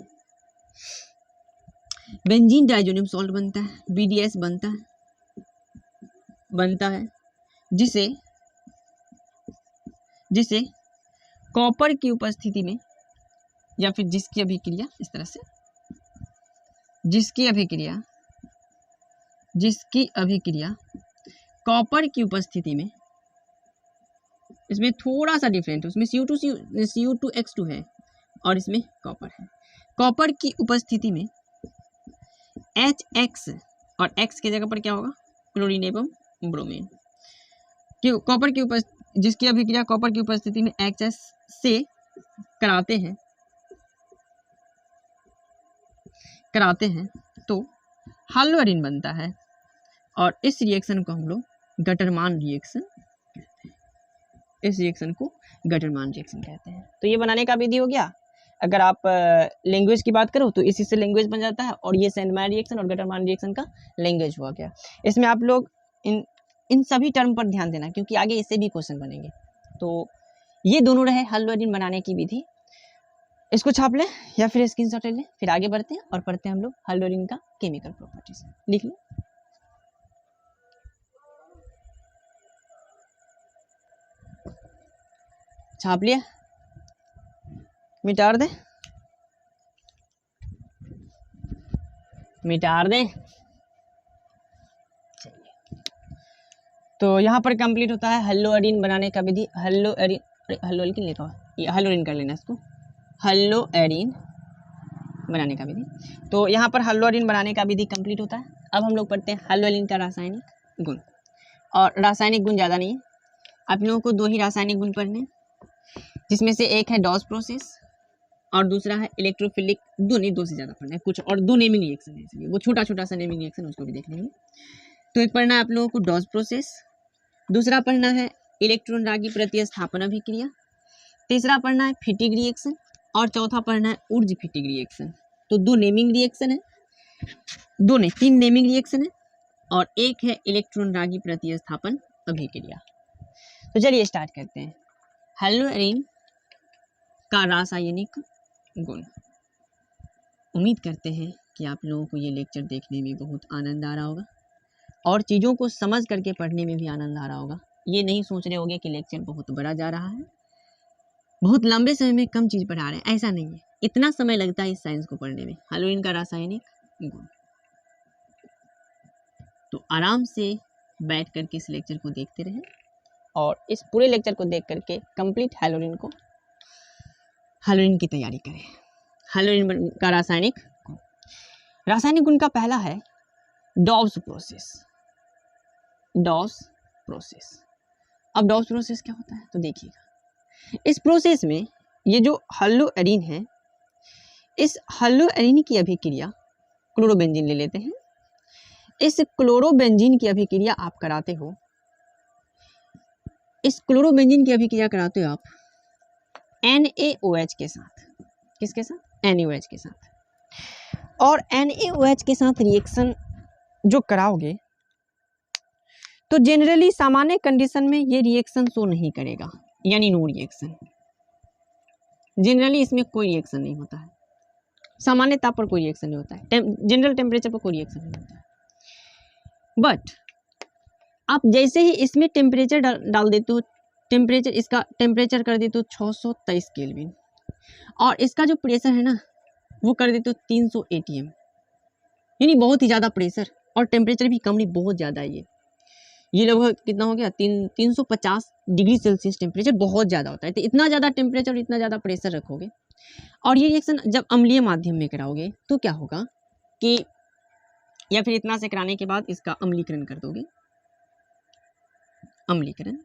बेंजीन डाइअजोनियम सॉल्ट बनता है, BDS बनता है, जिसे कॉपर की उपस्थिति में, या फिर जिसकी अभिक्रिया इस तरह से, जिसकी अभिक्रिया कॉपर की उपस्थिति में, इसमें थोड़ा सा डिफरेंट है, उसमें CO2X2 है और इसमें कॉपर है, कॉपर की उपस्थिति में HX, और X के जगह पर क्या होगा, क्लोरीन एवं ब्रोमीन, कॉपर की जिसकी अभिक्रिया कॉपर की उपस्थिति में HX से कराते हैं तो हल्लोएरिन बनता है, और इस रिएक्शन को हम लोग गटरमान रिएक्शन कहते हैं। तो ये बनाने का विधि हो गया। अगर आप लैंग्वेज की बात करो तो इसी से लैंग्वेज बन जाता है, और ये सैंडमायर रिएक्शन और गटरमान रिएक्शन का लैंग्वेज हुआ गया। इसमें आप लोग इन सभी टर्म पर ध्यान देना, क्योंकि आगे इससे भी क्वेश्चन बनेंगे। तो ये दोनों रहे हल्लोएरिन बनाने की विधि, इसको छाप लें या फिर स्क्रीनशॉट ले लें। फिर आगे बढ़ते हैं और पढ़ते हैं हम लोग हल्लोएरिन का केमिकल प्रॉपर्टीज। लिख लो, छाप लिया, मिटार दें। तो यहाँ पर कंप्लीट होता है हल्लोएरिन बनाने का विधि। हल्लोएरिन लिखा हुआ, ये हल्लोएरिन कर लेना इसको, हल्लोएरिन बनाने का विधि। तो यहाँ पर हल्लोएरिन बनाने का विधि कंप्लीट होता है। अब हम लोग पढ़ते हैं हल्लोएरिन का रासायनिक गुण, और रासायनिक गुण ज़्यादा नहीं है, आप लोगों को 2 ही रासायनिक गुण पढ़ने, जिसमें से एक है डॉस प्रोसेस और दूसरा है इलेक्ट्रोफिलिक। 2 से ज़्यादा पढ़ना है कुछ, और 2 नेमिंग रिएक्शन है, इसलिए वो छोटा सा नेमिंग रिएक्शन उसको भी देख लेंगे। तो एक पढ़ना है आप लोगों को डॉस प्रोसेस, दूसरा पढ़ना है इलेक्ट्रॉन रागी प्रतिस्थापन अभिक्रिया, तीसरा पढ़ना है फिटिक रिएक्शन, और चौथा पढ़ना है ऊर्ज फिटिक रिएक्शन। तो 2 नेमिंग रिएक्शन है, दो नहीं, 3 नेमिंग रिएक्शन है और एक है इलेक्ट्रॉन रागी प्रतिस्थापन अभिक्रिया। तो चलिए स्टार्ट करते हैं। हेलोरीन का रासायनिक गुण। उम्मीद करते हैं कि आप लोगों को ये लेक्चर देखने में बहुत आनंद आ रहा होगा और चीज़ों को समझ करके पढ़ने में भी आनंद आ रहा होगा। ये नहीं सोच रहे होंगे कि लेक्चर बहुत बड़ा जा रहा है, बहुत लंबे समय में कम चीज़ पढ़ा रहे हैं, ऐसा नहीं है। इतना समय लगता है इस साइंस को पढ़ने में, हेलोरीन का रासायनिक गुण। तो आराम से बैठ करके इस लेक्चर को देखते रहें और इस पूरे लेक्चर को देख करके कंप्लीट हेलोरीन की तैयारी करें। हेलोरीन का रासायनिक गुण। रासायनिक गुण का पहला है डॉव्स प्रोसेस। डॉव्स प्रोसेस। अब डॉव्स प्रोसेस क्या होता है तो देखिएगा, इस प्रोसेस में ये जो हेलोरीन है, इस हेलोरीन की अभिक्रिया क्लोरोबेंजीन ले लेते हैं। इस क्लोरोबेंजीन की अभिक्रिया आप कराते हो, इस क्लोरोबेंजीन की अभिक्रिया कराते हो आप NaOH के साथ। किसके साथ? NaOH के साथ। और NaOH के साथ रिएक्शन जो कराओगे तो जनरली सामान्य कंडीशन में ये रिएक्शन शो नहीं करेगा, यानी नो रिएक्शन। जनरली इसमें कोई रिएक्शन नहीं होता है, सामान्य ताप पर कोई रिएक्शन नहीं होता है, जनरल टेम्परेचर पर कोई रिएक्शन नहीं होता है। बट आप जैसे ही इसमें टेम्परेचर डाल देते हो, टेम्परेचर इसका टेम्परेचर कर देते हो 623 केल्विन और इसका जो प्रेशर है ना वो कर देते हो 300 ATM, यानी बहुत ही ज़्यादा प्रेशर और टेम्परेचर भी कम नहीं, बहुत ज़्यादा है ये लगभग कितना हो गया 350 डिग्री सेल्सियस टेम्परेचर, बहुत ज़्यादा होता है। तो इतना ज़्यादा टेम्परेचर और इतना ज़्यादा प्रेशर रखोगे और ये रिएक्शन जब अम्लीय माध्यम में कराओगे तो क्या होगा कि, या फिर इतना से कराने के बाद इसका अम्लीकरण कर दोगे, अम्लीकरण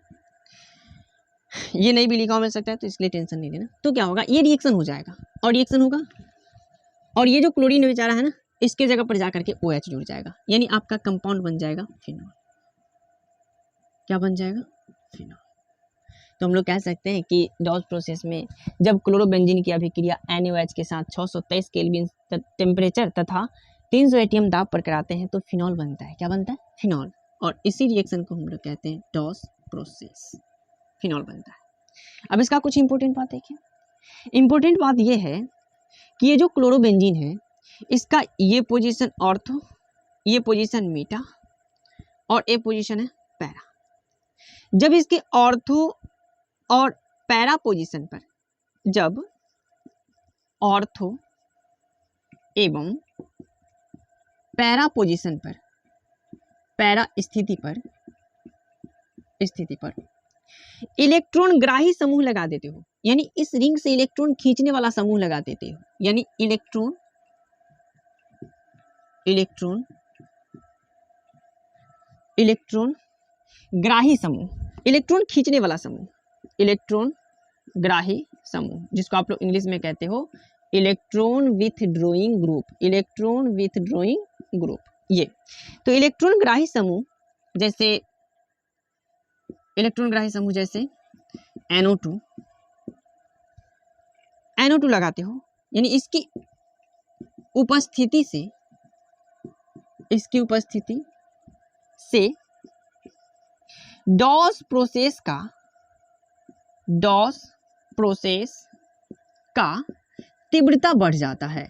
ये नहीं भी लिखा मिल सकता है तो इसलिए टेंशन नहीं लेना। तो क्या होगा, ये रिएक्शन हो जाएगा और रिएक्शन होगा और ये जो क्लोरीन बेचारा है ना इसके जगह पर जाकर के OH जुड़ जाएगा, यानी आपका कंपाउंड बन जाएगा फिनॉल। क्या बन जाएगा? फिनॉल। तो हम लोग कह सकते हैं कि डॉव्स प्रोसेस में जब क्लोरोबेंजीन की अभिक्रिया NaOH के साथ 623 केल्विन टेम्परेचर तथा 300 ATM दाब पर कराते हैं तो फिनॉल बनता है। क्या बनता है? फिनॉल। और इसी रिएक्शन को हम लोग कहते हैं डॉव्स प्रोसेस, फिनॉल बनता है। अब इसका कुछ इंपॉर्टेंट बात देखिए। इंपॉर्टेंट बात यह है कि ये जो क्लोरोबेंजीन है इसका ये पोजीशन ऑर्थो, ये पोजीशन मीटा और ये पोजीशन है पैरा। जब इसके ऑर्थो और पैरा पोजीशन पर, जब ऑर्थो एवं पैरा पोजीशन पर, पैरा स्थिति पर इलेक्ट्रॉन ग्राही समूह लगा देते हो, यानी इस रिंग से इलेक्ट्रॉन खींचने वाला समूह लगा देते हो, यानी इलेक्ट्रॉन ग्राही समूह, इलेक्ट्रॉन खींचने वाला समूह, इलेक्ट्रॉन ग्राही समूह, जिसको आप लोग इंग्लिश में कहते हो electron withdrawing group, electron withdrawing group. ये तो इलेक्ट्रॉन ग्राही समूह जैसे NO2 लगाते हो, यानी इसकी उपस्थिति से डॉस प्रोसेस का तीव्रता बढ़ जाता है,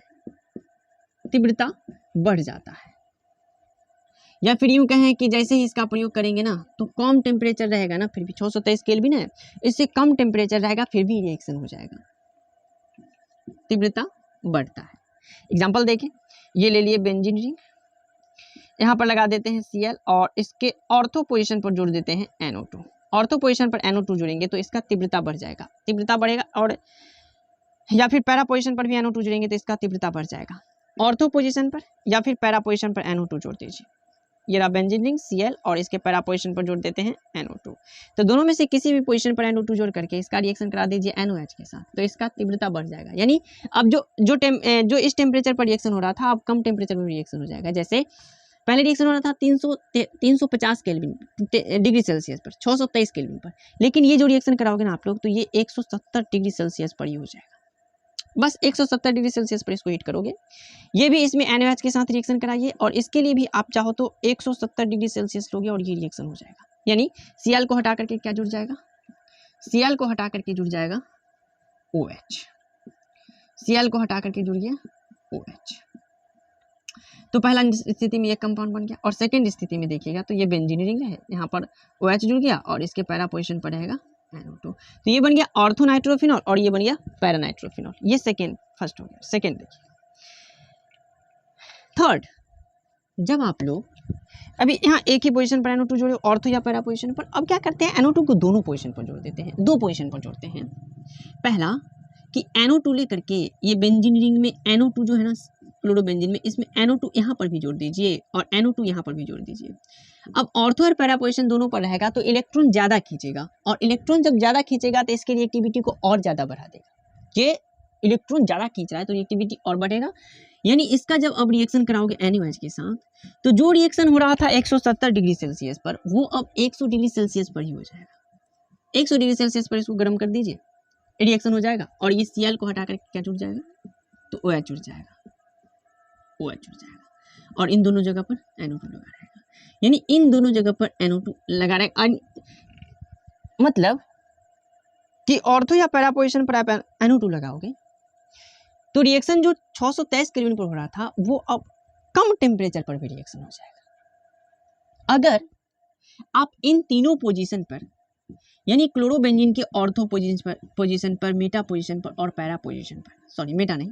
या फिर यूं कहें कि जैसे ही इसका प्रयोग करेंगे ना तो कम टेम्परेचर रहेगा ना, फिर भी 623 केल्विन है, इससे कम टेम्परेचर रहेगा फिर भी रिएक्शन हो जाएगा, तीव्रता बढ़ता है। एग्जांपल देखें, ये ले लिए बेंजीन रिंग, यहाँ पर लगा देते हैं Cl और इसके ऑर्थो पोजीशन पर जोड़ देते हैं NO2। ऑर्थो पोजीशन पर NO2 जोड़ेंगे तो इसका तीव्रता बढ़ जाएगा, तीव्रता बढ़ेगा, और या फिर पैरा पोजीशन पर भी NO2 जोड़ेंगे तो इसका तीव्रता बढ़ जाएगा। ऑर्थो पोजीशन पर या फिर पैरा पोजीशन पर NO2 जोड़ दीजिए, ये रहा बेंजीन रिंग Cl और इसके पैरा पोजीशन पर जोड़ देते हैं NO2। तो दोनों में से किसी भी पोजीशन पर NO2 जोड़ करके इसका रिएक्शन करा दीजिए NOH के साथ, तो इसका तीव्रता बढ़ जाएगा। यानी अब जो इस टेम्परेचर पर रिएक्शन हो रहा था अब कम टेम्परेचर में रिएक्शन हो जाएगा। जैसे पहले रिएक्शन हो रहा था 350 केल्विन डिग्री सेल्सियस पर, 623 केल्विन पर, लेकिन ये जो रिएक्शन कराओगे ना आप लोग तो ये 170 डिग्री सेल्सियस पर ही हो जाएगा। बस 170 डिग्री सेल्सियस पर इसको हीट करोगे। ये भी इसमें NaOH के साथ रिएक्शन कराइए और इसके लिए भी आप चाहो तो 170 डिग्री सेल्सियस लोगे और ये रिएक्शन हो जाएगा। यानी Cl को हटा करके क्या जुड़ जाएगा, Cl को हटा करके जुड़ जाएगा OH, Cl को हटा करके जुड़ गया OH। तो पहला स्थिति में ये कंपाउंड बन गया और सेकेंड स्थिति में देखिएगा तो ये बेंजीन रिंग है, यहाँ पर OH जुड़ गया और इसके पैरा पोजीशन पर रहेगा NO2। तो ये बन गया ऑर्थो नाइट्रोफिनॉल और ये बन गया पैरा नाइट्रोफिनॉल। ये सेकेंड, फर्स्ट हो गया। सेकेंड देखिए। थर्ड, जब आप लोग अभी यहाँ एक ही पोजीशन पर NO2 जोड़े, ऑर्थो या पैरा पोजीशन पर, अब क्या करते हैं NO2 को दोनों पोजीशन पर जोड़ देते हैं, दो पोजीशन पर जोड़ते हैं। पहला कि NO2 लेकर के ये बेंजीन रिंग में NO2 जो है ना क्लोरोबेंजीन में, इसमें NO2 यहाँ पर भी जोड़ दीजिए और NO2 यहाँ पर भी जोड़ दीजिए। अब ऑर्थो और पैरा पोजीशन दोनों पर रहेगा तो इलेक्ट्रॉन ज़्यादा खींचेगा और इलेक्ट्रॉन जब ज़्यादा खींचेगा तो इसकी रिएक्टिविटी को और ज़्यादा बढ़ा देगा। ये इलेक्ट्रॉन ज़्यादा खींच रहा है तो रिएक्टिविटी और बढ़ेगा। यानी इसका जब अब रिएक्शन कराओगे NaOH के साथ तो जो रिएक्शन हो रहा था 170 डिग्री सेल्सियस पर वो अब 100 डिग्री सेल्सियस पर ही हो जाएगा। 100 डिग्री सेल्सियस पर इसको गर्म कर दीजिए, रिएक्शन हो जाएगा और ये Cl को हटा कर क्या जुड़ जाएगा, तो OH जुड़ जाएगा, OH जुड़ जाएगा और इन दोनों जगह पर NO2 लगा रहेगा। यानी इन दोनों जगह पर NO2 लगा रहेगा, मतलब कि ऑर्थो या पैरा पोजीशन पर आप NO2 लगाओगे तो रिएक्शन जो 623 केल्विन पर हो रहा था वो अब कम टेम्परेचर पर भी रिएक्शन हो जाएगा। अगर आप इन तीनों पोजीशन पर यानी क्लोरोबेंजीन के ऑर्थो पोजीशन पर, मेटा पोजीशन पर और पैरा पोजीशन पर, सॉरी मेटा नहीं,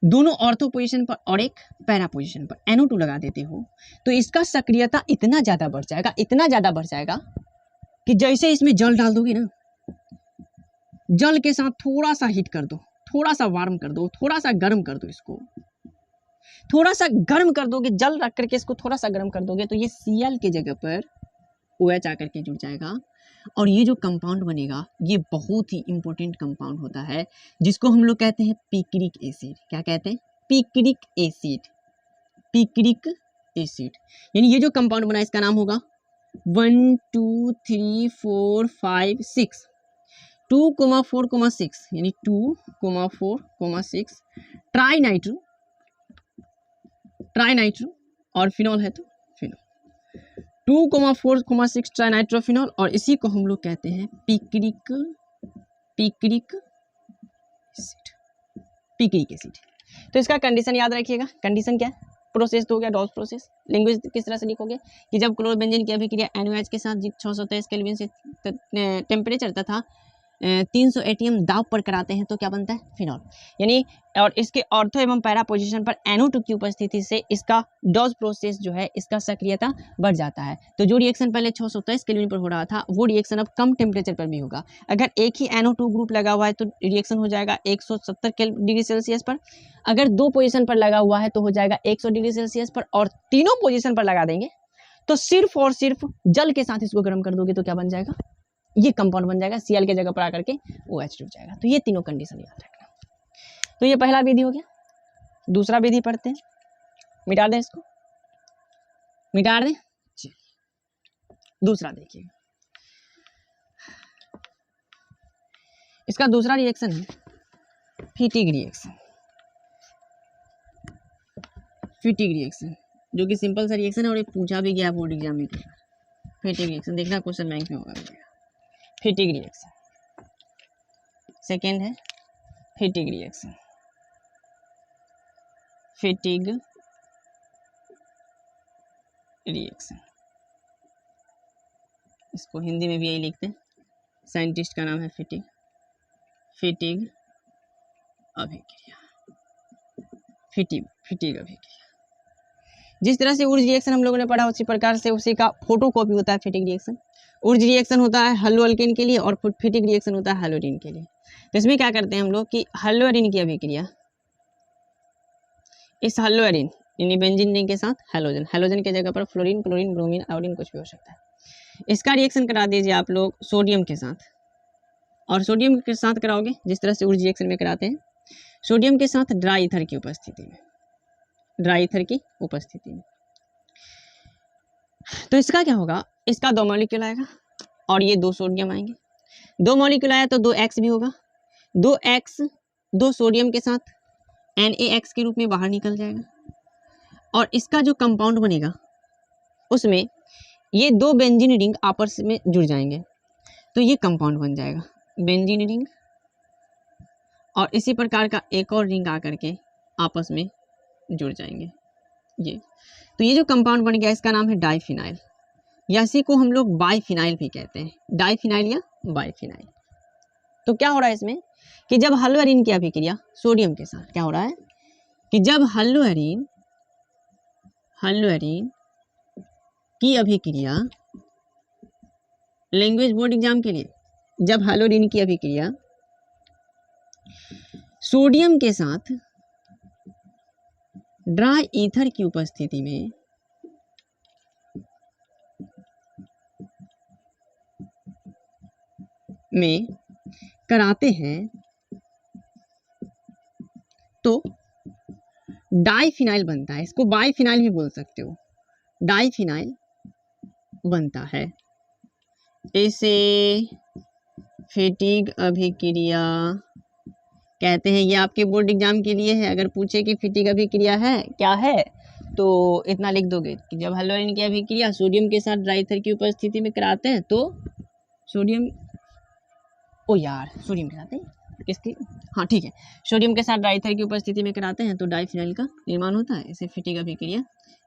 दोनों ऑर्थो पोजीशन पर और एक पैरा पोजीशन पर NO2 लगा देते हो तो इसका सक्रियता इतना ज़्यादा बढ़ जाएगा, इतना ज़्यादा बढ़ जाएगा कि जैसे इसमें जल डाल दोगे ना, जल के साथ थोड़ा सा हीट कर दो, थोड़ा सा वार्म कर दो, थोड़ा सा गर्म कर दो, इसको थोड़ा सा गर्म कर दोगे, जल रख करके इसको थोड़ा सा गर्म कर दोगे तो ये Cl के जगह पर OH आकर के जुड़ जाएगा और ये जो कंपाउंड बनेगा ये बहुत ही इंपॉर्टेंट कंपाउंड होता है जिसको हम लोग कहते हैं पिक्रिक एसिड। क्या कहते हैं? Picric acid. पिक्रिक एसिड यानी ये जो कंपाउंड बना इसका नाम होगा 1 2 3 4 5 6 2,4,6 यानी 2,4,6 ट्राइनाइट्रो और फिनॉल है तो फिनॉल 2,4,6 ट्राइनाइट्रोफिनॉल और इसी को हम लोग कहते हैं पिक्रिक एसिड। तो इसका कंडीशन याद रखिएगा। कंडीशन क्या है? प्रोसेस तो हो गया डॉल्स प्रोसेस। लैंग्वेज किस तरह से लिखोगे कि जब क्लोरोबेंजीन की अभिक्रिया NaOH के साथ 623 केल्विन से टेम्परेचर तथा 300 ATM दाब पर कराते हैं तो क्या बनता है? फिनॉल। यानी और इसके ऑर्थो एवं पैरा पोजीशन पर NO2 की उपस्थिति से इसका डॉज प्रोसेस जो है इसका सक्रियता बढ़ जाता है। तो जो रिएक्शन पहले 623 केल्विन पर हो रहा था वो रिएक्शन अब कम टेम्परेचर पर भी होगा। अगर एक ही NO2 ग्रुप लगा हुआ है तो रिएक्शन हो जाएगा 170 डिग्री सेल्सियस पर। अगर दो पोजीशन पर लगा हुआ है तो हो जाएगा 100 डिग्री सेल्सियस पर और तीनों पोजीशन पर लगा देंगे तो सिर्फ और सिर्फ जल के साथ इसको गर्म कर दोगे तो क्या बन जाएगा? ये कंपाउंड बन जाएगा, Cl के जगह पर आकर के OH जुड़ जाएगा। तो ये तीनों कंडीशन याद रखना। तो ये पहला विधि हो गया। दूसरा विधि पढ़ते हैं, मिटा दें इसको, मिटा दें। चलिए दूसरा देखिए, इसका दूसरा रिएक्शन है फिटिग रिएक्शन। फिटिग रिएक्शन जो कि सिंपल सा रिएक्शन है और ये पूछा भी गया बोर्ड एग्जाम में। फिटिग रिएक्शन देखना क्वेश्चन बैंक में होगा। फिटिग रिएक्शन सेकेंड है फिटिग रिएक्शन। फिटिग रिएक्शन इसको हिंदी में भी यही लिखते हैं, साइंटिस्ट का नाम है फिटिग अभिक्रिया। फिटिग अभिक्रिया जिस तरह से ऊर्ज रिएक्शन हम लोगों ने पढ़ा उसी प्रकार से उसी का फोटो कॉपी होता है फिटिग रिएक्शन। ऊर्ज रिएक्शन होता है हेलोअल्केन के लिए और फिटिग रिएक्शन होता है हेलोरीन के लिए। तो इसमें क्या करते हैं हम लोग कि हेलोरीन की अभिक्रिया, इस हेलोरीन यानी बेंजीन रिंग के साथ हेलोजन के जगह पर फ्लोरीन, क्लोरीन, ब्रोमीन, आयोडीन कुछ भी हो सकता है। इसका रिएक्शन करा दीजिए आप लोग सोडियम के साथ, और सोडियम के साथ कराओगे जिस तरह से ऊर्ज रिएक्शन में कराते हैं, सोडियम के साथ ड्राई ईथर की उपस्थिति में, तो इसका क्या होगा? इसका 2 मॉलिक्यूल आएगा और ये 2 सोडियम आएंगे। 2 मॉलिक्यूल आया तो 2 X भी होगा। 2 X दो सोडियम के साथ NaX के रूप में बाहर निकल जाएगा और इसका जो कंपाउंड बनेगा उसमें ये दो बेंजीन रिंग आपस में जुड़ जाएंगे तो ये कंपाउंड बन जाएगा बेंजीन रिंग, और इसी प्रकार का एक और रिंग आकर के आपस में जुड़ जाएंगे ये। तो ये जो कंपाउंड बन गया इसका नाम है डाइफिनाइल, या इसी को हम लोग बाइफिनाइल भी कहते हैं, डाइफिनाइल या बाइफिनाइल। तो क्या हो रहा है इसमें कि जब हल्लोएरिन की अभिक्रिया सोडियम के साथ, क्या हो रहा है कि जब हल्लोएरिन की अभिक्रिया, लैंग्वेज बोर्ड एग्जाम के लिए, जब हल्लोएरिन की अभिक्रिया सोडियम के साथ ड्राई ईथर की उपस्थिति में कराते हैं तो डाइफिनाइल बनता है। इसको बाइफिनाइल भी बोल सकते हो, डाइफिनाइल बनता है। इसे फेटिग अभिक्रिया कहते हैं। ये आपके बोर्ड एग्जाम के लिए है, अगर पूछे कि फेटिग अभिक्रिया है क्या है तो इतना लिख दोगे कि जब हल्लोएरिन की अभिक्रिया सोडियम के साथ ड्राई ईथर की उपस्थिति में कराते हैं तो सोडियम के साथ किसकी, हाँ ठीक है, सोडियम के साथ ड्राई ईथर की उपस्थिति में कराते हैं तो डाइफिनाइल का निर्माण होता है। इसे फेटिग अभिक्रिया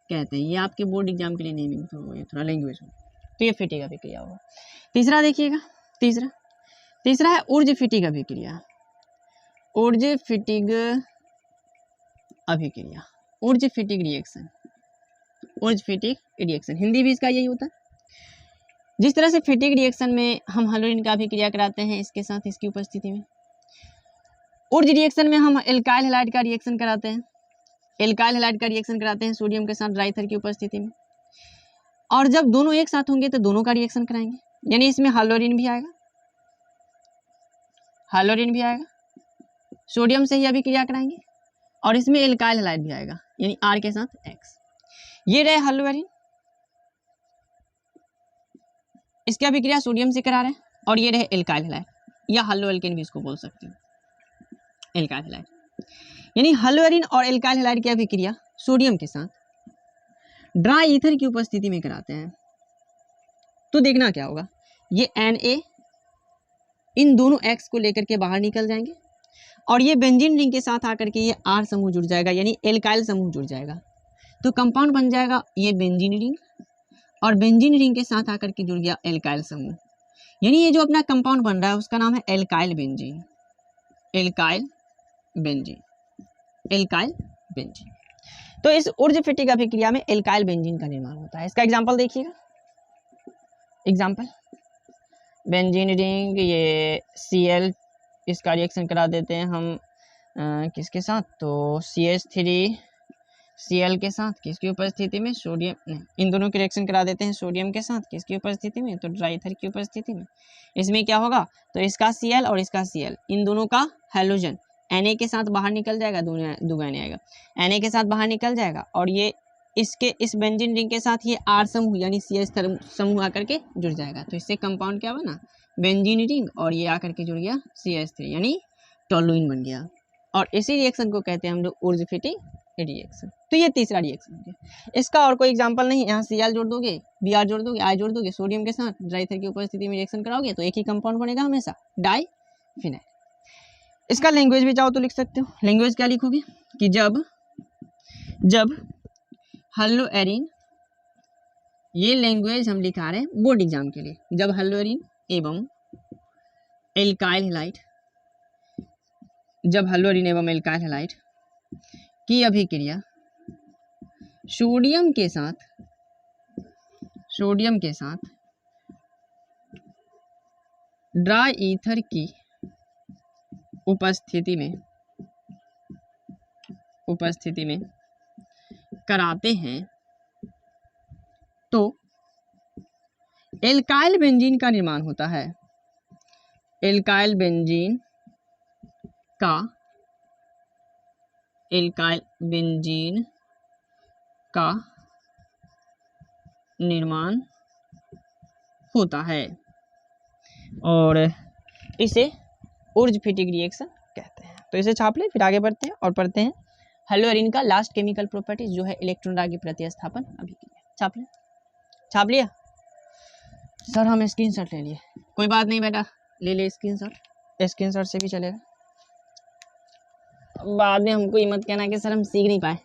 कहते हैं। ये आपके बोर्ड एग्जाम के लिए नेमिंग तो ये थोड़ा लैंग्वेज हो, तो ये फेटिग अभिक्रिया होगा। तीसरा देखिएगा, तीसरा है ऊर्ज फेटिग अभिक्रिया। ऊर्ज फेटिग अभिक्रिया, ऊर्ज फेटिग रिएक्शन, हिंदी भी इसका यही होता है। जिस तरह से फेटिग रिएक्शन में हम हल्लोएरिन का अभिक्रिया कराते हैं इसके साथ इसकी उपस्थिति में, ऊर्ज रिएक्शन में हम एल्काइल हैलाइड का रिएक्शन कराते हैं सोडियम के साथ ड्राई ईथर की उपस्थिति में, और जब दोनों एक साथ होंगे तो दोनों का रिएक्शन कराएंगे, यानी इसमें हल्लोएरिन भी आएगा, सोडियम से ही अभिक्रिया कराएंगे, और इसमें एल्काइल हैलाइड भी आएगा, यानी R के साथ X। ये रहे हल्लोएरिन, इसकी अभिक्रिया सोडियम से करा रहे हैं, और ये रहे एल्काइल हैलाइड, या हल्लोएल्केन भी इसको बोल सकते हो, एल्काइल हैलाइड। यानी हल्लोएरिन और एल्काइल हैलाइड की अभिक्रिया सोडियम के साथ ड्राई ईथर की उपस्थिति में कराते हैं तो देखना क्या होगा, ये Na इन दोनों X को लेकर के बाहर निकल जाएंगे, और ये बेंजीन रिंग के साथ आकर के ये R समूह जुड़ जाएगा, यानी एल्काइल समूह जुड़ जाएगा, तो कंपाउंड बन जाएगा ये बेंजीन रिंग, और बेंजीन रिंग के साथ आकर के जुड़ गया एल्काइल समूह, यानी ये जो अपना कंपाउंड बन रहा है उसका नाम है एल्काइल बेंजीन। तो इस ऊर्ज फेटिग अभिक्रिया में एल्काइल बेंजीन का निर्माण होता है। इसका एग्जांपल देखिएगा, बेंजीन रिंग, ये Cl, इसका रिएक्शन करा देते हैं हम किसके साथ, तो CH3Cl के साथ, किसकी उपस्थिति में, सोडियम, नहीं, इन दोनों की रिएक्शन करा देते हैं सोडियम के साथ, किसकी उपस्थिति में, तो ड्राई ईथर की उपस्थिति में। इसमें क्या होगा, तो इसका Cl और इसका Cl, इन दोनों का हैलोजन Na के साथ बाहर निकल जाएगा, दूंगा Na आएगा, Na के साथ बाहर निकल जाएगा, और ये इसके इस बेंजीन रिंग के साथ ये R समूह यानी CH समूह आकर के जुड़ जाएगा, तो इससे कंपाउंड क्या बना, बेंजीन रिंग, और ये आकर के जुड़ गया CH3 यानी टोलुइन बन गया, और इसी रिएक्शन को कहते हैं हम लोग ऊर्ज फेटिग रिएक्शन। तो ये तीसरा रिएक्शन हो गया। इसका और कोई एग्जांपल नहीं, यहाँ Cl जोड़ दोगे, Br जोड़ दोगे, I जोड़ दोगे, सोडियम के साथ ड्राई ईथर की उपस्थिति में रिएक्शन कराओगे तो एक ही कंपाउंड बनेगा हमेशा, डाइफिनाइल। इसका लैंग्वेज भी चाहो तो लिख सकते हो। लैंग्वेज क्या लिखोगे कि जब हल्लोएरिन, ये लैंग्वेज हम लिखा रहे हैं बोर्ड एग्जाम के लिए, जब हल्लोएरिन एवं एल्काइल हैलाइड की अभिक्रिया सोडियम के साथ ड्राई ईथर की उपस्थिति में कराते हैं तो एल्काइल बेंजीन का निर्माण होता है। एल्काइल बेंजीन का निर्माण होता है, और इसे ऊर्ज फेटिग रिएक्शन कहते हैं। तो इसे छाप ले, फिर आगे बढ़ते हैं और पढ़ते हैं हेलोअरीन का लास्ट केमिकल प्रॉपर्टीज जो है इलेक्ट्रॉन रागी प्रतिस्थापन अभिक्रिया। छाप ले, छाप लिया सर? हम स्क्रीनशॉट ले लिए, कोई बात नहीं बेटा, ले ले स्क्रीनशॉट, स्क्रीनशॉट से भी चलेगा। बाद में हमको ये मत कहना कि सर हम सीख नहीं पाए,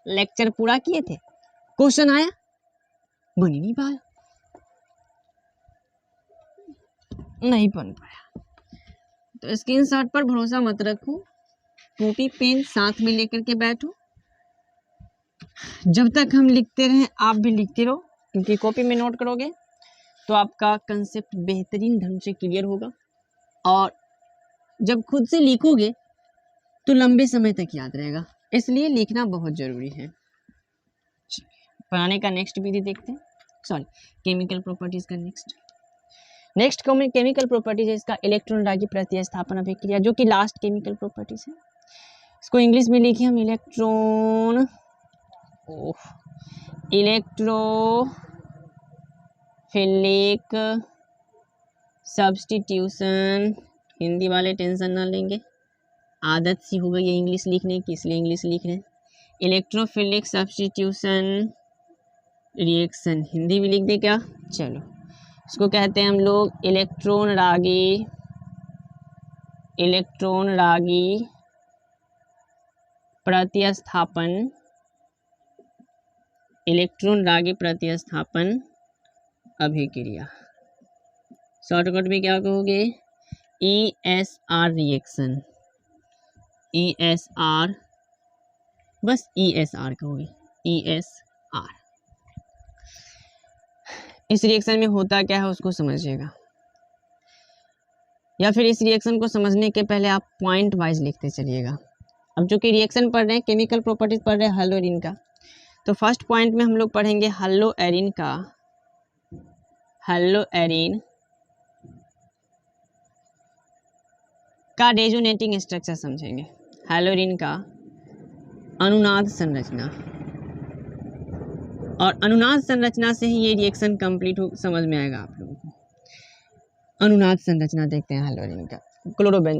लेक्चर पूरा किए थे, क्वेश्चन आया बन ही नहीं पाया, नहीं बन पाया। तो स्क्रीनशॉट पर भरोसा मत रखो, कॉपी पेन साथ में लेकर के बैठो, जब तक हम लिखते रहें आप भी लिखते रहो, क्योंकि कॉपी में नोट करोगे तो आपका कंसेप्ट बेहतरीन ढंग से क्लियर होगा, और जब खुद से लिखोगे तो लंबे समय तक याद रहेगा, इसलिए लिखना बहुत जरूरी है। पढ़ाने का नेक्स्ट विधि देखते हैं, सॉरी केमिकल प्रॉपर्टीज का नेक्स्ट केमिकल प्रॉपर्टीज है इसका इलेक्ट्रॉन रागी प्रतिस्थापन अभिक्रिया, जो कि लास्ट केमिकल प्रॉपर्टीज है। इसको इंग्लिश में लिखिए हम इलेक्ट्रोफिलिक सब्स्टिट्यूशन। हिंदी वाले टेंशन ना लेंगे, आदत सी हो गई है इंग्लिश लिखने की, इसलिए इंग्लिश लिख रहे हैं। इलेक्ट्रोफिलिक सब्स्टिट्यूशन रिएक्शन हिंदी भी लिख दे क्या? चलो, इसको कहते हैं हम लोग इलेक्ट्रॉन रागी प्रतिस्थापन, इलेक्ट्रॉन रागी प्रतिस्थापन अभिक्रिया। शॉर्टकट में क्या कहोगे? ESR रिएक्शन, ESR, बस ESR कहोगे, ESR। इस रिएक्शन में होता क्या है उसको समझिएगा, या फिर इस रिएक्शन को समझने के पहले आप पॉइंट वाइज लिखते चलिएगा। अब जो कि रिएक्शन पढ़ रहे हैं, केमिकल प्रॉपर्टीज पढ़ रहे हैं हेलोअरीन का, तो फर्स्ट पॉइंट में हम लोग पढ़ेंगे हेलोअरीन का रेजोनेटिंग स्ट्रक्चर समझेंगे, हेलोअरीन का अनुनाद संरचना, और अनुनाद संरचना से ही ये रिएक्शन कंप्लीट हो, समझ में आएगा आप लोगों को। अनुनाद संरचना देखते हैं हेलोअरीन का,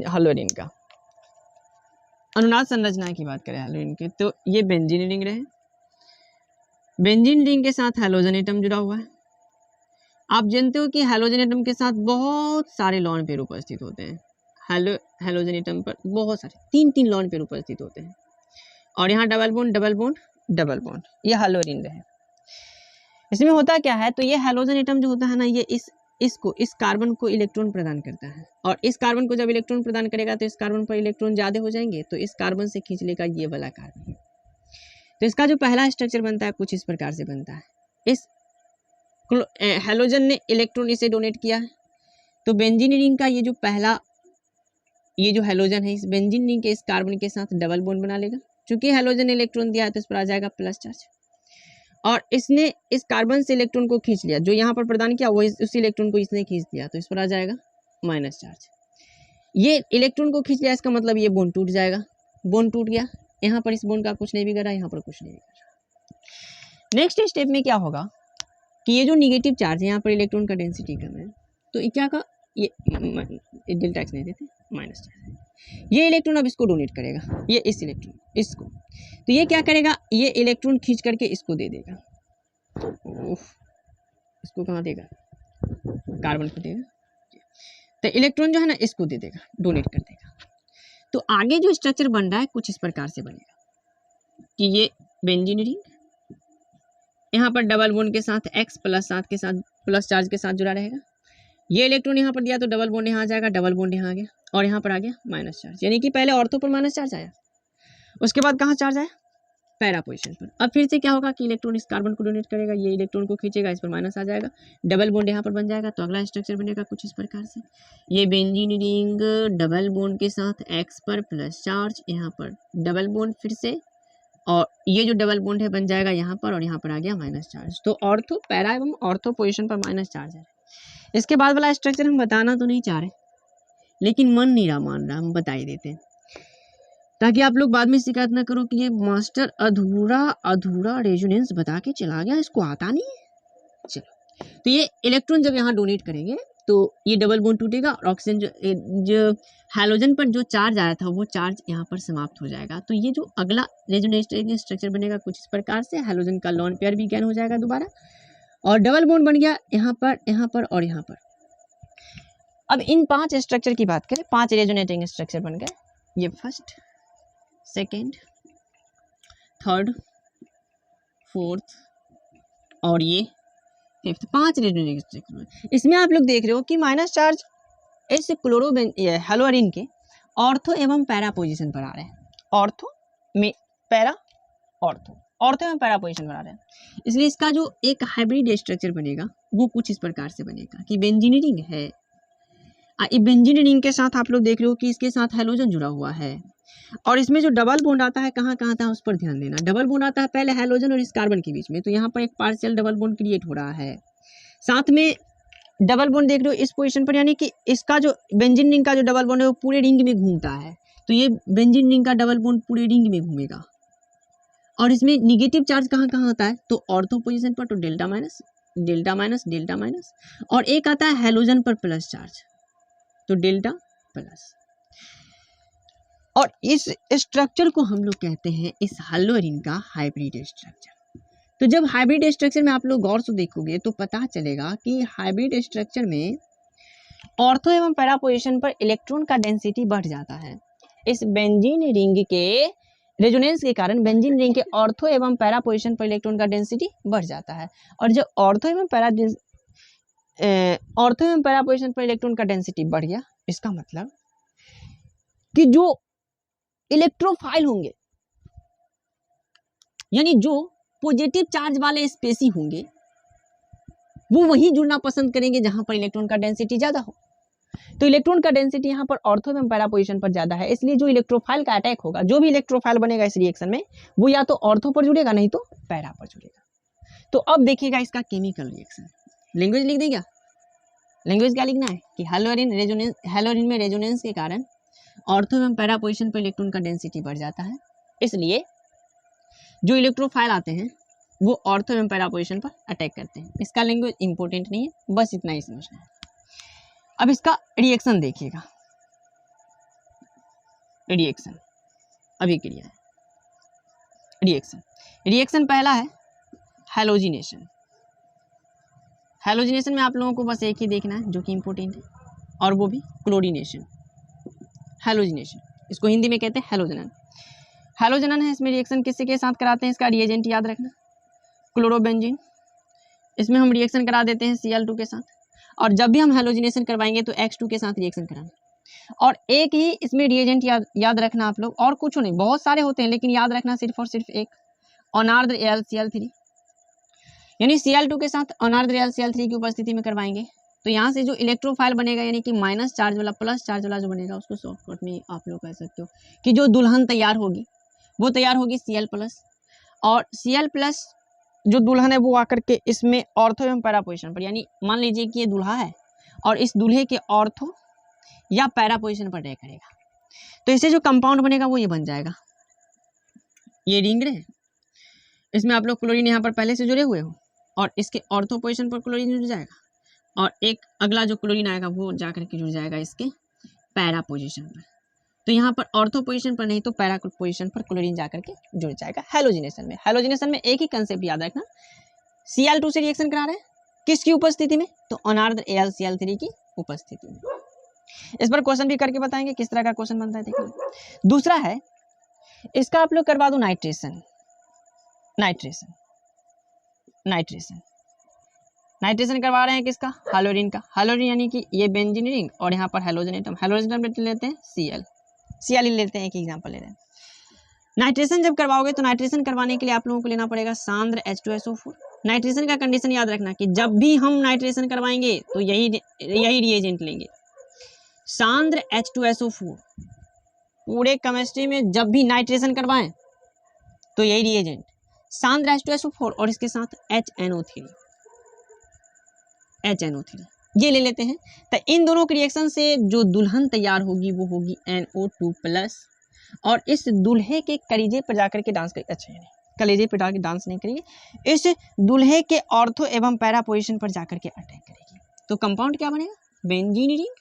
हेलोअरीन का अनुनाद संरचना की बात करें हेलोअरीन की, तो ये बेंजीन रिंग रहे, बेंजीन रिंग के साथ हैलोजन एटम जुड़ा हुआ है। आप जानते हो कि हैलोजन एटम के साथ बहुत सारे लॉन पेयर उपस्थित होते हैं, हैलोजन एटम पर बहुत सारे 3 लॉन पेयर उपस्थित होते हैं, और यहाँ डबल बॉन्ड, ये हेलोअरीन रहे। इसमें होता क्या है, तो ये हैलोजन एटम जो होता है ना, ये इस कार्बन को इलेक्ट्रॉन प्रदान करता है, और इस कार्बन को जब इलेक्ट्रॉन प्रदान करेगा तो इस कार्बन पर इलेक्ट्रॉन ज़्यादा हो जाएंगे, तो इस कार्बन से खींच लेगा ये वाला कार्बन। तो इसका जो पहला स्ट्रक्चर बनता है कुछ इस प्रकार से बनता है। इस हैलोजन ने इलेक्ट्रॉन इसे डोनेट किया है, तो बेंजीन रिंग का ये जो हैलोजन है, इस बेंजीन रिंग के इस कार्बन के साथ डबल बॉन्ड बना लेगा। चूंकि हैलोजन ने इलेक्ट्रॉन दिया है तो इस पर आ जाएगा प्लस चार्ज, और इसने इस कार्बन से इलेक्ट्रॉन को खींच लिया, जो यहाँ पर प्रदान किया वो उसी इलेक्ट्रॉन को इसने खींच दिया, तो इस पर आ जाएगा माइनस चार्ज। ये इलेक्ट्रॉन को खींच लिया, इसका मतलब ये बॉन्ड टूट जाएगा, बॉन्ड टूट गया, यहाँ पर इस बॉन्ड का कुछ नहीं बिगड़ा, यहाँ पर कुछ नहीं बिगड़ा। नेक्स्ट स्टेप में क्या होगा कि ये जो निगेटिव चार्ज है, यहाँ पर इलेक्ट्रॉन का डेंसिटी कम है, तो ये क्या का ये डेल्टा एक्स नहीं देते, माइनस चार्ज, ये इलेक्ट्रॉन अब इसको डोनेट करेगा, ये इस इलेक्ट्रॉन इसको, तो ये क्या करेगा, ये इलेक्ट्रॉन खींच करके इसको दे देगा, इसको कहाँ देगा, कार्बन को देगा, तो इलेक्ट्रॉन जो है ना इसको दे देगा, डोनेट कर देगा। तो आगे जो स्ट्रक्चर बन रहा है कुछ इस प्रकार से बनेगा कि ये बेंजीन रिंग, यहाँ पर डबल बॉन्ड के साथ X प्लस चार्ज के साथ जुड़ा रहेगा, ये इलेक्ट्रॉन यहाँ पर दिया तो डबल बॉन्ड यहाँ आ जाएगा, डबल बॉन्ड यहाँ आ गया, और यहाँ पर आ गया माइनस चार्ज, यानी कि पहले ऑर्थो पर माइनस चार्ज आया, उसके बाद कहाँ चार्ज आया, पैरा पोजीशन पर। अब फिर से क्या होगा कि इलेक्ट्रॉन इस कार्बन को डोनेट करेगा, ये इलेक्ट्रॉन को खींचेगा, इस पर माइनस आ जाएगा, डबल बॉन्ड यहाँ पर बन जाएगा, तो अगला स्ट्रक्चर बनेगा कुछ इस प्रकार से, ये बेंजीन रिंग डबल बॉन्ड के साथ X पर प्लस चार्ज, यहाँ पर डबल बॉन्ड फिर से, और ये जो डबल बॉन्ड है बन जाएगा यहाँ पर, और यहाँ पर आ गया माइनस चार्ज। तो ऑर्थो पैरा एवं ऑर्थो पोजीशन पर माइनस चार्ज है। इसके बाद वाला स्ट्रक्चर हम बताना तो नहीं चाह रहे, लेकिन मन नहीं रहा मान रहा, हम बता ही देते हैं ताकि आप लोग बाद में शिकायत ना करो कि ये मास्टर अधूरा रेजोनेंस बता के चला गया, इसको आता नहीं है। चलो, तो ये इलेक्ट्रॉन जब यहाँ डोनेट करेंगे तो ये डबल बॉन्ड टूटेगा और ऑक्सीजन जो हैलोजन पर जो चार्ज आया था वो चार्ज यहाँ पर समाप्त हो जाएगा। तो ये जो अगला रेजोनेंस स्ट्रक्चर बनेगा कुछ इस प्रकार से, हैलोजन का लोन पेयर भी गैन हो जाएगा दोबारा और डबल बॉन्ड बन गया यहाँ पर और यहाँ पर। अब इन 5 स्ट्रक्चर की बात करें, 5 रेजोनेटिंग स्ट्रक्चर बन गए, ये फर्स्ट, सेकेंड, थर्ड, फोर्थ और ये फिफ्थ, 5 रेजोनेटिंग स्ट्रक्चर। इसमें आप लोग देख रहे हो कि माइनस चार्ज इस हेलोअरिन के ऑर्थो एवं पैरा पोजीशन पर आ रहे हैं, ऑर्थो में पैरा, ऑर्थो एवं पैरा पोजीशन पर आ रहे हैं। इसलिए इसका जो एक हाइब्रिड स्ट्रक्चर बनेगा वो कुछ इस प्रकार से बनेगा कि बेंजीन रिंग है, बेंजीन रिंग के साथ आप लोग देख रहे हो कि इसके साथ हैलोजन जुड़ा हुआ है और इसमें जो डबल बॉन्ड आता है कहाँ आता है उस पर ध्यान देना। डबल बॉन्ड आता है पहले हैलोजन और इस कार्बन के बीच में, तो यहाँ पर एक पार्शियल डबल बॉन्ड क्रिएट हो रहा है। साथ में डबल बॉन्ड देख रहे हो इस पोजीशन पर, यानी कि इसका जो बेंजीन रिंग का जो डबल बॉन्ड है वो पूरे रिंग में घूमता है, तो ये बेंजीन रिंग का डबल बॉन्ड पूरे रिंग में घूमेगा। और इसमें निगेटिव चार्ज कहाँ होता है, तो ऑर्थो पोजीशन पर तो delta minus delta minus delta minus, और एक आता है हैलोजन पर प्लस चार्ज तो डेल्टा प्लस। और इस स्ट्रक्चर को हम लोग कहते हैं इस हेलोअरिन का हाइब्रिड स्ट्रक्चर। तो जब हाइब्रिड स्ट्रक्चर में आप लोग गौर से देखोगे तो पता चलेगा कि हाइब्रिड स्ट्रक्चर में ऑर्थो एवं पैरा पोजीशन पर इलेक्ट्रॉन का डेंसिटी बढ़ जाता है। इस बेंजीन रिंग के रेजोनेंस के कारण बेंजीन रिंग के ऑर्थो एवं पैरा पोजीशन पर इलेक्ट्रॉन का डेंसिटी बढ़ जाता है। और जब ऑर्थो एवं पैरा पोजीशन पर इलेक्ट्रॉन का डेंसिटी बढ़ गया, इसका मतलब कि जो इलेक्ट्रोफाइल होंगे यानी जो पॉजिटिव चार्ज वाले स्पेसी होंगे वो वहीं जुड़ना पसंद करेंगे जहां पर इलेक्ट्रॉन का डेंसिटी ज्यादा हो। तो इलेक्ट्रॉन का डेंसिटी यहाँ पर ऑर्थो एवं पैरा पोजीशन पर ज्यादा है, इसलिए जो इलेक्ट्रोफाइल का अटैक होगा, जो भी इलेक्ट्रोफाइल बनेगा इस रिएक्शन में, वो या तो ऑर्थो पर जुड़ेगा नहीं तो पैरा पर जुड़ेगा। तो अब देखिएगा इसका केमिकल रिएक्शन। लैंग्वेज लिख देगा, लैंग्वेज क्या लिखना है कि हेलोअरिन में रेजोनेंस के कारण ऑर्थो एवं पैरा पोजीशन पर इलेक्ट्रॉन का डेंसिटी बढ़ जाता है, इसलिए जो इलेक्ट्रोफाइल आते हैं वो ऑर्थो एवं पैरा पोजीशन पर अटैक करते हैं। इसका लैंग्वेज इंपॉर्टेंट नहीं है, बस इतना ही समझना है। अब इसका रिएक्शन देखिएगा, रिएक्शन अभी क्रिया है। रिएक्शन पहला है हैलोजिनेशन। हैलोजिनेशन में आप लोगों को बस एक ही देखना है जो कि इंपॉर्टेंट है, और वो भी क्लोरीनेशन। हैलोजिनेशन इसको हिंदी में कहते हैं हैलोजनन। हैलोजनन है, इसमें रिएक्शन किससे के साथ कराते हैं, इसका रिएजेंट याद रखना, क्लोरोबेंजीन। इसमें हम रिएक्शन करा देते हैं Cl2 के साथ, और जब भी हम हैलोजिनेशन करवाएंगे तो X2 के साथ रिएक्शन कराना। और एक ही इसमें रिएजेंट याद रखना आप लोग, और कुछ नहीं, बहुत सारे होते हैं लेकिन याद रखना सिर्फ और सिर्फ एक, अनार्द्र AlCl3। यानी Cl2 के साथ अनार्द्र AlCl3 की उपस्थिति में करवाएंगे तो यहाँ से जो इलेक्ट्रोफाइल बनेगा यानी कि माइनस चार्ज वाला प्लस चार्ज वाला जो बनेगा, उसको शॉर्टकट में आप लोग कह सकते हो कि जो दुल्हन तैयार होगी वो तैयार होगी Cl+, और Cl+ जो दुल्हन है वो आकर के इसमें ऑर्थो एवं पैरा पोजीशन पर, यानी मान लीजिए कि ये दूल्हा है और इस दूल्हे के ऑर्थो या पैरा पोजीशन पर अटैक करेगा, तो इससे जो कंपाउंड बनेगा वो ये बन जाएगा, ये रिंग है, इसमें आप लोग क्लोरीन यहाँ पर पहले से जुड़े हुए हो और इसके ऑर्थो पोजीशन पर क्लोरीन जुड़ जाएगा, और एक अगला जो क्लोरीन आएगा वो जाकर के जुड़ जाएगा इसके पैरा पोजीशन पर। तो यहाँ पर ऑर्थो पोजीशन पर नहीं तो पैरा पोजीशन पर क्लोरीन जाकर के जुड़ जाएगा हैलोजिनेशन में। हैलोजिनेशन में एक ही कंसेप्ट याद रखना, Cl2 से रिएक्शन करा रहे हैं किसकी उपस्थिति में, तो अनार्द्र AlCl3 की उपस्थिति में। इस पर क्वेश्चन भी करके बताएंगे किस तरह का क्वेश्चन बनता है, देखिए। दूसरा है इसका आप लोग करवा दो नाइट्रेशन। नाइट्रेशन करवा रहे हैं किसका, हेलोअरिन का। हेलोअरिन यानी कि ये बेंजीन रिंग और यहाँ पर हैलोजन एटम, हैलोजन एटम लेते हैं Cl ही लेते हैं, एक एग्जांपल ले रहे हैं। नाइट्रेशन जब करवाओगे तो नाइट्रेशन करवाने के लिए आप लोगों को लेना पड़ेगा सांद्र H2SO4। नाइट्रेशन का कंडीशन याद रखना कि जब भी हम नाइट्रेशन करवाएंगे तो यही रिएजेंट लेंगे, सांद्र H2SO4। पूरे केमिस्ट्री में जब भी नाइट्रेशन करवाएं तो यही रिएजेंट, सांद्र H2SO4 और इसके साथ HNO3 ये ले लेते हैं। तो इन दोनों के रिएक्शन से जो दुल्हन तैयार होगी वो होगी NO2+, और इस दूल्हे के कलेजे पर जाकर के डांस करेगी, अच्छा कलेजे पर जाकर डांस नहीं करेगी, इस दूल्हे के ऑर्थो एवं पैरा पोजीशन पर जाकर के अटैक करेगी। तो कंपाउंड क्या बनेगा, बेंजीन रिंग,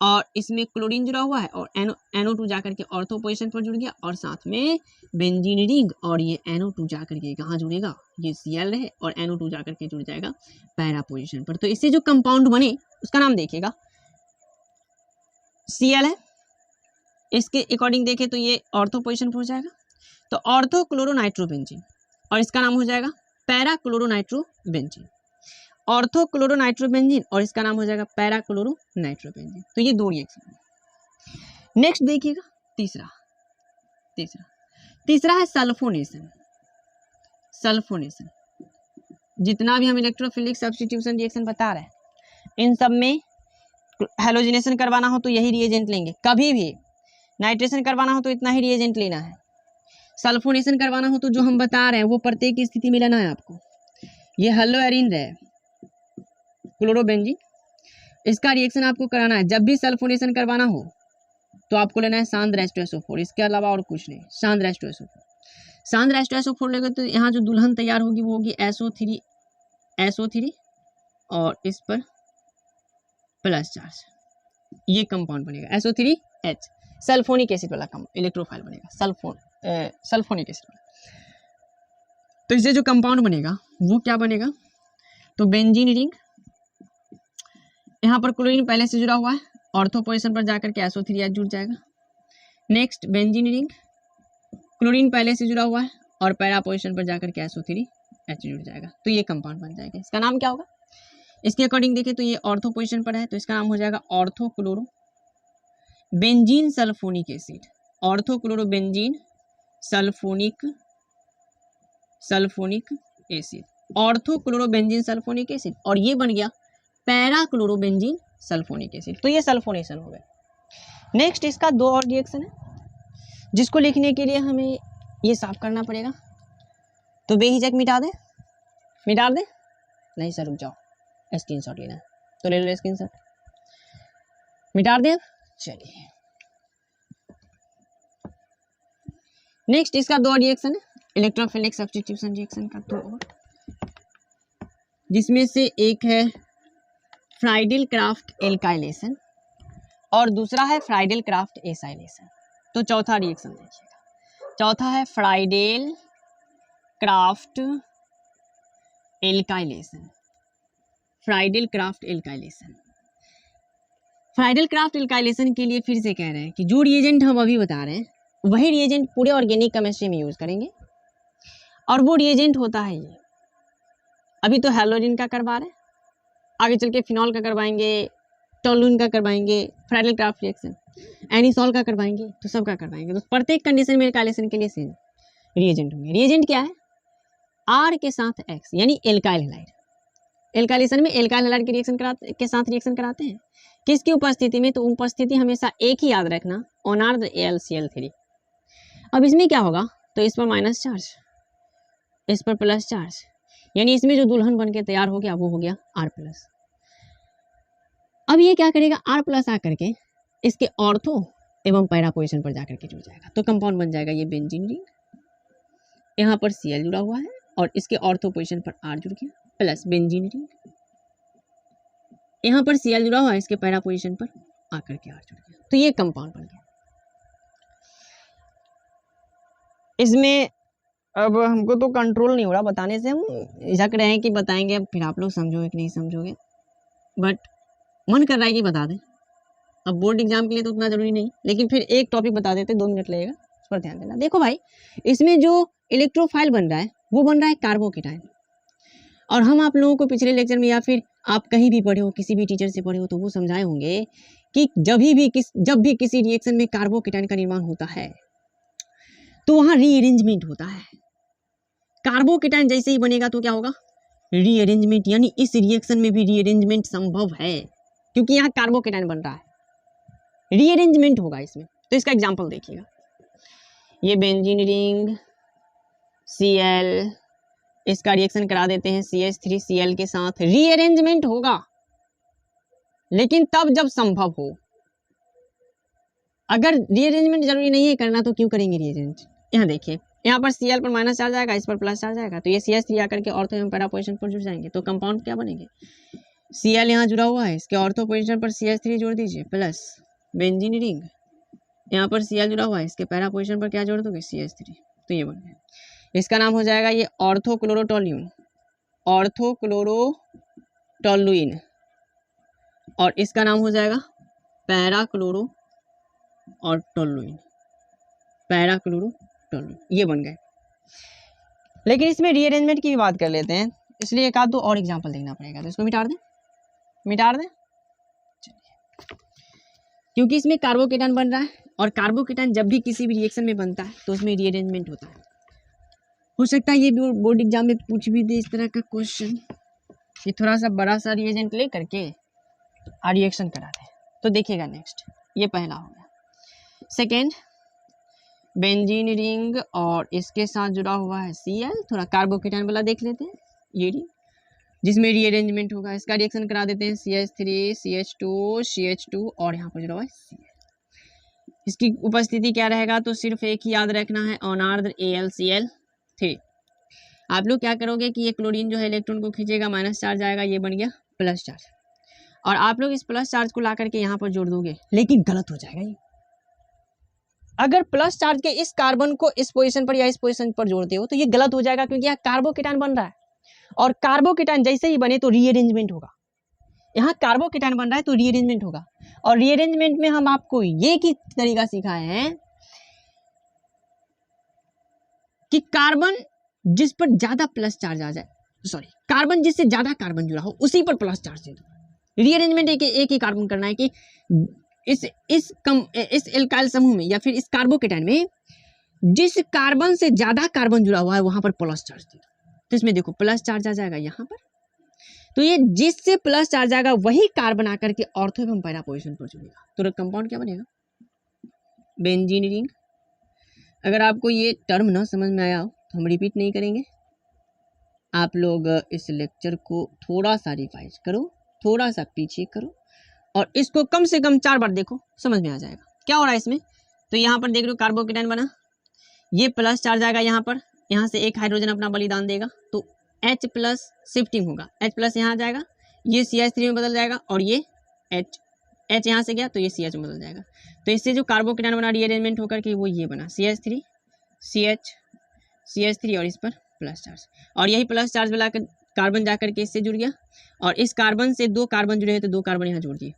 और इसमें क्लोरीन जुड़ा हुआ है और NO2 जाकर के ऑर्थो पोजीशन पर जुड़ गया, और साथ में बेंजीन रिंग और ये NO2 जाकर के कहाँ जुड़ेगा, ये Cl है और NO2 जाकर के जुड़ जाएगा पैरा पोजीशन पर। तो इससे जो कंपाउंड बने उसका नाम देखिएगा, Cl है, इसके अकॉर्डिंग देखें तो ये ऑर्थो पोजीशन पर हो जाएगा, तो ऑर्थो क्लोरोनाइट्रोबेंजीन, और इसका नाम हो जाएगा पैरा क्लोरोनाइट्रोबेंजीन, ऑर्थो क्लोरोनाइट्रोबेंजीन और इसका नाम हो जाएगा पैरा क्लोरोनाइट्रोबेंजीन। तो ये दो रिएक्शन। नेक्स्ट देखिएगा तीसरा है सल्फोनेशन। जितना भी हम इलेक्ट्रोफिलिक सब्स्टिट्यूशन रिएक्शन बता रहे हैं, इन सब में हैलोजिनेशन करवाना हो तो यही रिएजेंट लेंगे, कभी भी नाइट्रेशन करवाना हो तो इतना ही रिएजेंट लेना है, सल्फोनेशन करवाना हो तो जो हम बता रहे हैं वो प्रत्येक स्थिति में लेना है आपको। ये हेलोएरिन है क्लोरोबेंजीन, इसका रिएक्शन आपको कराना है। जब भी सल्फोनेशन करवाना हो तो आपको लेना है सांद्र H2SO4, इसके अलावा और कुछ नहीं, सांद्र H2SO4। सांद्र H2SO4 लेगा तो यहाँ जो दुल्हन तैयार होगी वो होगी SO3 और इस पर प्लस चार्ज, ये कंपाउंड बनेगा SO3H, सल्फोनिक एसिड वाला इलेक्ट्रोफाइल बनेगा, सल्फोनिक एसिड वाला। तो इससे जो कंपाउंड बनेगा वो क्या बनेगा, तो बेंजीन रिंग, यहाँ पर क्लोरीन पहले से जुड़ा हुआ है, ऑर्थो पोजीशन पर जाकर के SO3H जुड़ जाएगा। नेक्स्ट बेंजीन रिंग, क्लोरीन पहले से जुड़ा हुआ है और पैरा पोजीशन पर जाकर के SO3H जुड़ जाएगा, तो ये कंपाउंड बन जाएगा। इसका नाम क्या होगा, इसके अकॉर्डिंग देखें तो ये ऑर्थो पोजीशन पर है तो इसका नाम हो जाएगा ortho chloro benzene sulphonic acid, ortho chloro benzene sulphonic acid, ortho chloro benzene sulphonic acid, और ये बन गया पैरा क्लोरोबेंजीन सल्फोनिक एसिड। तो ये सल्फोनेशन हो गया। नेक्स्ट इसका दो और रिएक्शन है जिसको लिखने के लिए हमें ये साफ करना पड़ेगा, तो बेहिचक मिटा दे नहीं सर रुक जाओ, स्क्रीनशॉट लेना है तो ले लो स्क्रीनशॉट, मिटा दे। चलिए नेक्स्ट इसका दो रिएक्शन है, इलेक्ट्रोफिलिक सब्स्टिट्यूशन रिएक्शन का दो और, जिसमें से एक है फ्राइडल क्राफ्ट एल्काइलेशन और दूसरा है फ्राइडल क्राफ्ट एसाइलेशन। तो चौथा रिएक्शन देखिएगा, चौथा है Friedl craft alkylation. Friedl craft alkylation के लिए फिर से कह रहे हैं कि जो रिएजेंट हम अभी बता रहे हैं वही रिएजेंट पूरे ऑर्गेनिक केमिस्ट्री में यूज करेंगे, और वो रिएजेंट होता है ये, अभी तो हेलोजिन का करवा रहे हैं, आगे चल के फिनॉल का करवाएंगे, टोलून का करवाएंगे, फ्राइडल क्राफ्ट रिएक्शन एनिसॉल का करवाएंगे, तो सब का करवाएंगे। तो प्रत्येक कंडीशन में एल्काइलेशन के लिए सेम रिएजेंट होंगे। रिएजेंट क्या है, आर के साथ एक्स यानी एल्काइल हैलाइड। एल्काइलेशन में एल्काइल हैलाइड के साथ रिएक्शन कराते हैं, किसकी उपस्थिति में, तो उपस्थिति हमेशा एक ही याद रखना, ऑनार्ध AlCl3। अब इसमें क्या होगा, तो इस पर माइनस चार्ज, इस पर प्लस चार्ज, यानी इसमें जो दुल्हन बन के तैयार हो गया वो हो गया R+। अब ये क्या करेगा, R+ आकर के इसके ऑर्थो एवं पैरा पोजीशन पर जाकर के जुड़ जाएगा, तो कंपाउंड बन जाएगा ये बेंजीन रिंग, यहाँ पर Cl जुड़ा हुआ है और इसके ऑर्थो पोजीशन पर R जुड़ गया, प्लस बेंजीन रिंग, यहाँ पर Cl जुड़ा हुआ है, इसके पैरा पोजीशन पर आकर के R जुड़ गया, तो ये कंपाउंड बन गया। इसमें अब हमको तो कंट्रोल नहीं हो रहा बताने से, हम झक रहे हैं कि बताएंगे, अब फिर आप लोग समझोगे कि नहीं समझोगे, बट मन कर रहा है कि बता दें। अब बोर्ड एग्जाम के लिए तो उतना जरूरी नहीं, लेकिन फिर एक टॉपिक बता देते, 2 मिनट लगेगा, उस पर ध्यान देना। देखो भाई, इसमें जो इलेक्ट्रोफाइल बन रहा है वो बन रहा है कार्बोकेटाइन, और हम आप लोगों को पिछले लेक्चर में या फिर आप कहीं भी पढ़े हो, किसी भी टीचर से पढ़े हो, तो वो समझाए होंगे कि जब भी किसी रिएक्शन में कार्बोकेटाइन का निर्माण होता है तो वहाँ रीअरेंजमेंट होता है। कार्बोकेटाइन जैसे ही बनेगा तो क्या होगा, रीअरेंजमेंट, यानी इस रिएक्शन में भी रीअरेंजमेंट संभव है, क्योंकि यहाँ कार्बोकेटाइन बन रहा है, रीअरेंजमेंट होगा इसमें। तो इसका एग्जांपल देखिएगा, ये बेंजीन रिंग Cl, इसका रिएक्शन करा देते हैं CH3Cl के साथ, रीअरेंजमेंट होगा, लेकिन तब जब संभव हो। अगर रीअरेंजमेंट जरूरी नहीं है करना तो क्यों करेंगे रीअरेंज। यहाँ देखिए, यहाँ पर Cl पर माइनस चार्ज आएगा, इस पर प्लस चार्ज आएगा, तो ये CH3 आकर के ऑर्थो एवं पैरा पोजीशन पर जुड़ जाएंगे, तो कंपाउंड क्या बनेंगे, Cl यहाँ जुड़ा हुआ है, इसके ऑर्थो पोजीशन पर CH3 जोड़ दीजिए प्लस बेंजीन रिंग, यहाँ पर Cl जुड़ा हुआ है, इसके पैरा पोजीशन पर क्या जोड़ दोगे CH3, तो ये बन गया। इसका नाम हो जाएगा ये ऑर्थोक्लोरोटोल्यूइन, ऑर्थोक्लोरोटोल्यूइन, और इसका नाम हो जाएगा पैराक्लोरो और टोल्यूइन, पैराक्लोरोटोल्यूइन, ये बन गए। लेकिन इसमें रीअरेंजमेंट की भी बात कर लेते हैं, इसलिए एक आध दो और एग्जांपल देखना पड़ेगा, तो इसको मिटा दें चलिए, क्योंकि इसमें कार्बोकेटायन बन रहा है, और कार्बोकेटायन जब भी किसी भी रिएक्शन में बनता है तो उसमें रीअरेंजमेंट होता है। हो सकता है ये बोर्ड एग्जाम में पूछ भी दे इस तरह का क्वेश्चन कि थोड़ा सा बड़ा सा रिएजेंट ले करके रिएक्शन करा दे, तो देखिएगा नेक्स्ट, ये पहला हो गया। सेकेंड, बेंजीन रिंग और इसके साथ जुड़ा हुआ है Cl, थोड़ा कार्बोकेटायन वाला देख लेते हैं, ये रिंग जिसमें रीअरेंजमेंट होगा, इसका रिएक्शन करा देते हैं CH3 CH2 CH2 और यहाँ पर जुड़ा हुआ है Cl। इसकी उपस्थिति क्या रहेगा, तो सिर्फ एक ही याद रखना है, अनार्द्र AlCl3। आप लोग क्या करोगे कि ये क्लोरीन जो है इलेक्ट्रॉन को खींचेगा, माइनस चार्ज आएगा, ये बन गया प्लस चार्ज, और आप लोग इस प्लस चार्ज को ला करके यहाँ पर जोड़ दोगे, लेकिन गलत हो जाएगा ये। अगर प्लस चार्ज के इस कार्बन को इस पोजीशन पर या इस पोजीशन पर जोड़ते हो तो ये गलत हो जाएगा, क्योंकि यहाँ कार्बोकेटायन बन रहा है, और कार्बोकेटायन जैसे ही बने तो रीअरेंजमेंट होगा। यहाँ कार्बोकेटायन बन रहा है तो रीअरेंजमेंट होगा, और रीअरेंजमेंट में हम आपको ये की तरीका सिखाए हैं कि कार्बन जिस पर ज्यादा प्लस चार्ज आ जाए, सॉरी, कार्बन जिससे ज्यादा कार्बन जुड़ा हो उसी पर प्लस चार्ज दे दो। रीअरेंजमेंट एक ही कार्बन करना है कि इस एल्काइल समूह में या फिर इस कार्बोकेटायन में जिस कार्बन से ज्यादा कार्बन जुड़ा हुआ है वहां पर प्लस चार्ज दे दो। तो इसमें देखो प्लस चार्ज आ जाएगा यहाँ पर, तो ये जिससे प्लस चार्ज आएगा वही कार्बन आकर के ऑर्थो एवं पैरा पोजीशन पर जुड़ेगा, तो कंपाउंड क्या बनेगा, बेंजीन रिंग। अगर आपको ये टर्म ना समझ में आया हो तो हम रिपीट नहीं करेंगे, आप लोग इस लेक्चर को थोड़ा सा रिवाइज करो, थोड़ा सा पीछे करो, और इसको कम से कम 4 बार देखो, समझ में आ जाएगा क्या हो रहा है इसमें। तो यहाँ पर देख रहे हो कार्बोकेटायन बना, ये प्लस चार्ज आएगा यहाँ पर, यहाँ से एक हाइड्रोजन अपना बलिदान देगा तो H प्लस शिफ्टिंग होगा, H प्लस यहाँ आ जाएगा, ये CH3 में बदल जाएगा, और ये H यहाँ से गया तो ये CH में बदल जाएगा। तो इससे जो कार्बोकेटायन बना रीअरेंजमेंट होकर के वो ये बना CH3 CH3 और इस पर प्लस चार्ज, और यही प्लस चार्ज वाला कार्बन जाकर के इससे जुड़ गया, और इस कार्बन से 2 कार्बन जुड़े हैं तो 2 कार्बन यहाँ जोड़ दिए,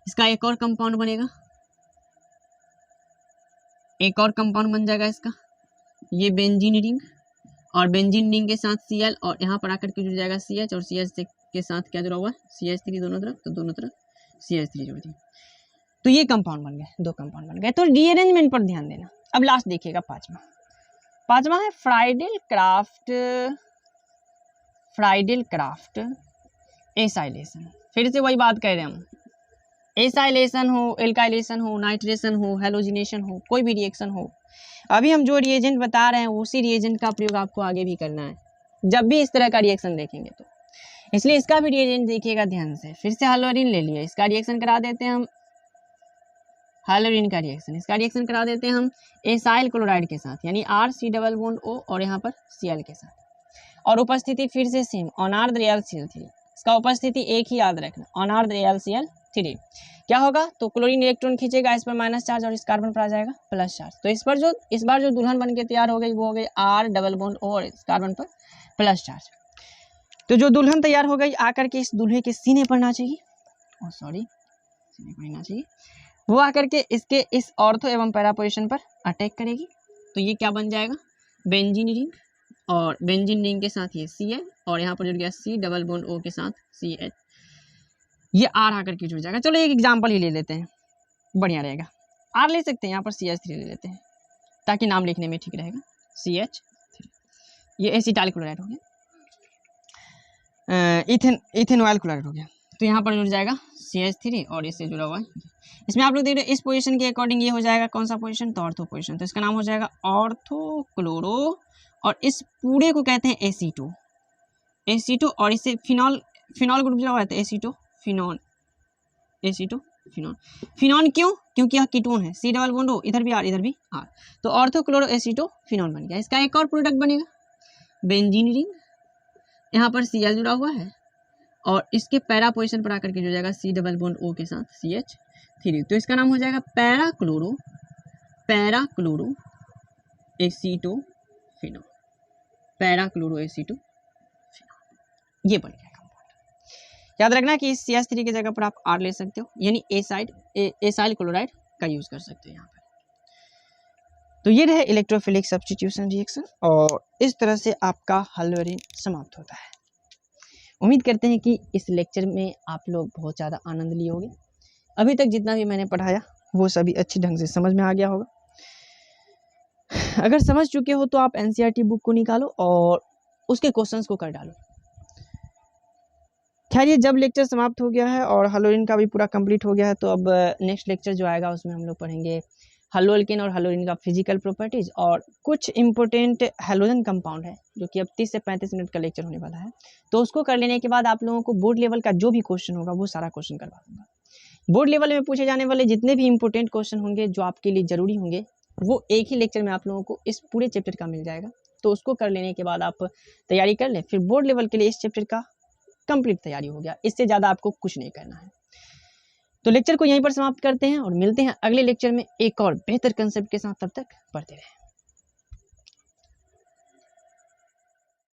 इसका एक और कंपाउंड बनेगा, एक और कंपाउंड बन जाएगा इसका, ये बेंजीन रिंग, और बेंजीन रिंग के साथ Cl, और यहाँ पर आकर के जुड़ जाएगा CH, और CH के साथ क्या जुड़ा हुआ है CH3 दोनों तरफ, तो दोनों तरफ CH3 जोड़ दिए, तो ये कंपाउंड बन गए, 2 कंपाउंड बन गए। तो रीअरेंजमेंट पर ध्यान देना। अब लास्ट देखिएगा पांचवा है फ्राइडेल क्राफ्ट एसाइलेशन। फिर से वही बात कह रहे हैं हम, एसाइलेशन हो, एल्काइलेशन हो, नाइट्रेशन हो, हेलोजिनेशन हो, कोई भी रिएक्शन हो, अभी हम जो रिएजेंट बता रहे हैं उसी रिएजेंट का प्रयोग आपको आगे भी करना है जब भी इस तरह का रिएक्शन देखेंगे तो, इसलिए इसका भी रिएजेंट देखिएगा ध्यान से। फिर से हेलोरिन ले लिए, इसका रिएक्शन करा देते हैं हम, हेलोरिन का रिएक्शन, इसका रिएक्शन करा देते हैं हम एसाइल क्लोराइड के साथ, यानी RC डबल बॉन्ड O और यहाँ पर Cl के साथ, और उपस्थिति फिर से सेम अनार्द्र AlCl3, इसका उपस्थिति एक ही याद रखना, अनार्द्र AlCl3। क्या होगा, तो क्लोरीन इलेक्ट्रॉन खींचेगा, इस पर माइनस चार्ज और इस कार्बन पर आ जाएगा प्लस चार्ज, तो इस बार जो दुल्हन बन के तैयार हो गई वो हो गई R डबल बॉन्ड O और इस कार्बन पर प्लस चार्ज। तो जो दुल्हन तैयार हो गई आकर के इस दूल्हे के सीने पर नाचेगी, सीने पर नाचेगी, वो आकर के इसके इस ऑर्थो एवं पैरा पोजीशन पर अटैक करेगी, तो ये क्या बन जाएगा, बेंजीन रिंग, और बेंजीन रिंग के साथ ये Cl, और यहाँ पर जुड़ गया C डबल बॉन्ड O के साथ CH, ये R आकर के जुड़ जाएगा। चलो एक एग्जांपल ही ले लेते हैं, बढ़िया रहेगा, R ले सकते हैं, यहाँ पर CH3 ले लेते हैं ताकि नाम लिखने में ठीक रहेगा, CH3, ये एसिटाइल क्लोराइड हो गया, इथेनॉल क्लोराइड हो गया, तो यहाँ पर जुड़ जाएगा CH3 और इससे जुड़ा हुआ है। इसमें आप लोग देख रहे हैं इस पोजीशन के अकॉर्डिंग ये हो जाएगा कौन सा पोजीशन, तो ऑर्थो पोजीशन, तो इसका नाम हो जाएगा ऑर्थोक्लोरो, और इस पूरे को कहते हैं एसीटो, और इससे फिनॉल ग्रुप जुड़ा हुआ है, तो फिनॉन क्यों, क्योंकि यह कीटोन है, C डबल बॉन्ड O, इधर भी R इधर भी R, तो ऑर्थोक्लोरो एसीटो फिनॉल बन गया। इसका एक और प्रोडक्ट बनेगा बेंजीन रिंग, यहाँ पर Cl जुड़ा हुआ है, और इसके पैरा पोजीशन पर आकर के जो जाएगा C डबल बॉन्ड O के साथ CH3, तो इसका नाम हो जाएगा पैरा क्लोरो एसीटोफिनॉल, पैरा क्लोरो एसीटोफिनॉल, ये बन गया कंपाउंड। याद रखना कि इस CH3 की जगह पर आप R ले सकते हो, यानी एसाइल क्लोराइड का यूज कर सकते हो यहाँ पर। तो ये रहे इलेक्ट्रोफिलिक सब्स्टिट्यूशन रिएक्शन, और इस तरह से आपका हल्लोरीन समाप्त होता है। उम्मीद करते हैं कि इस लेक्चर में आप लोग बहुत ज़्यादा आनंद लिए होंगे। अभी तक जितना भी मैंने पढ़ाया वो सभी अच्छी ढंग से समझ में आ गया होगा। अगर समझ चुके हो तो आप NCERT बुक को निकालो और उसके क्वेश्चंस को कर डालो। खैर, ये जब लेक्चर समाप्त हो गया है और हलोरीन का भी पूरा कंप्लीट हो गया है, तो अब नेक्स्ट लेक्चर जो आएगा उसमें हम लोग पढ़ेंगे हलोअल्केन और हलोरीन का फिजिकल प्रॉपर्टीज, और कुछ इंपॉर्टेंट हैलोजन कंपाउंड है जो कि अब 30 से 35 मिनट का लेक्चर होने वाला है। तो उसको कर लेने के बाद आप लोगों को बोर्ड लेवल का जो भी क्वेश्चन होगा वो सारा क्वेश्चन करवा दूंगा। बोर्ड लेवल में पूछे जाने वाले जितने भी इंपॉर्टेंट क्वेश्चन होंगे जो आपके लिए जरूरी होंगे, वो एक ही लेक्चर में आप लोगों को इस पूरे चैप्टर का मिल जाएगा। तो उसको कर लेने के बाद आप तैयारी कर लें, फिर बोर्ड लेवल के लिए इस चैप्टर का कंप्लीट तैयारी हो गया। इससे ज़्यादा आपको कुछ नहीं करना है। तो लेक्चर को यहीं पर समाप्त करते हैं और मिलते हैं अगले लेक्चर में एक और बेहतर कंसेप्ट के साथ। तब तक पढ़ते रहें।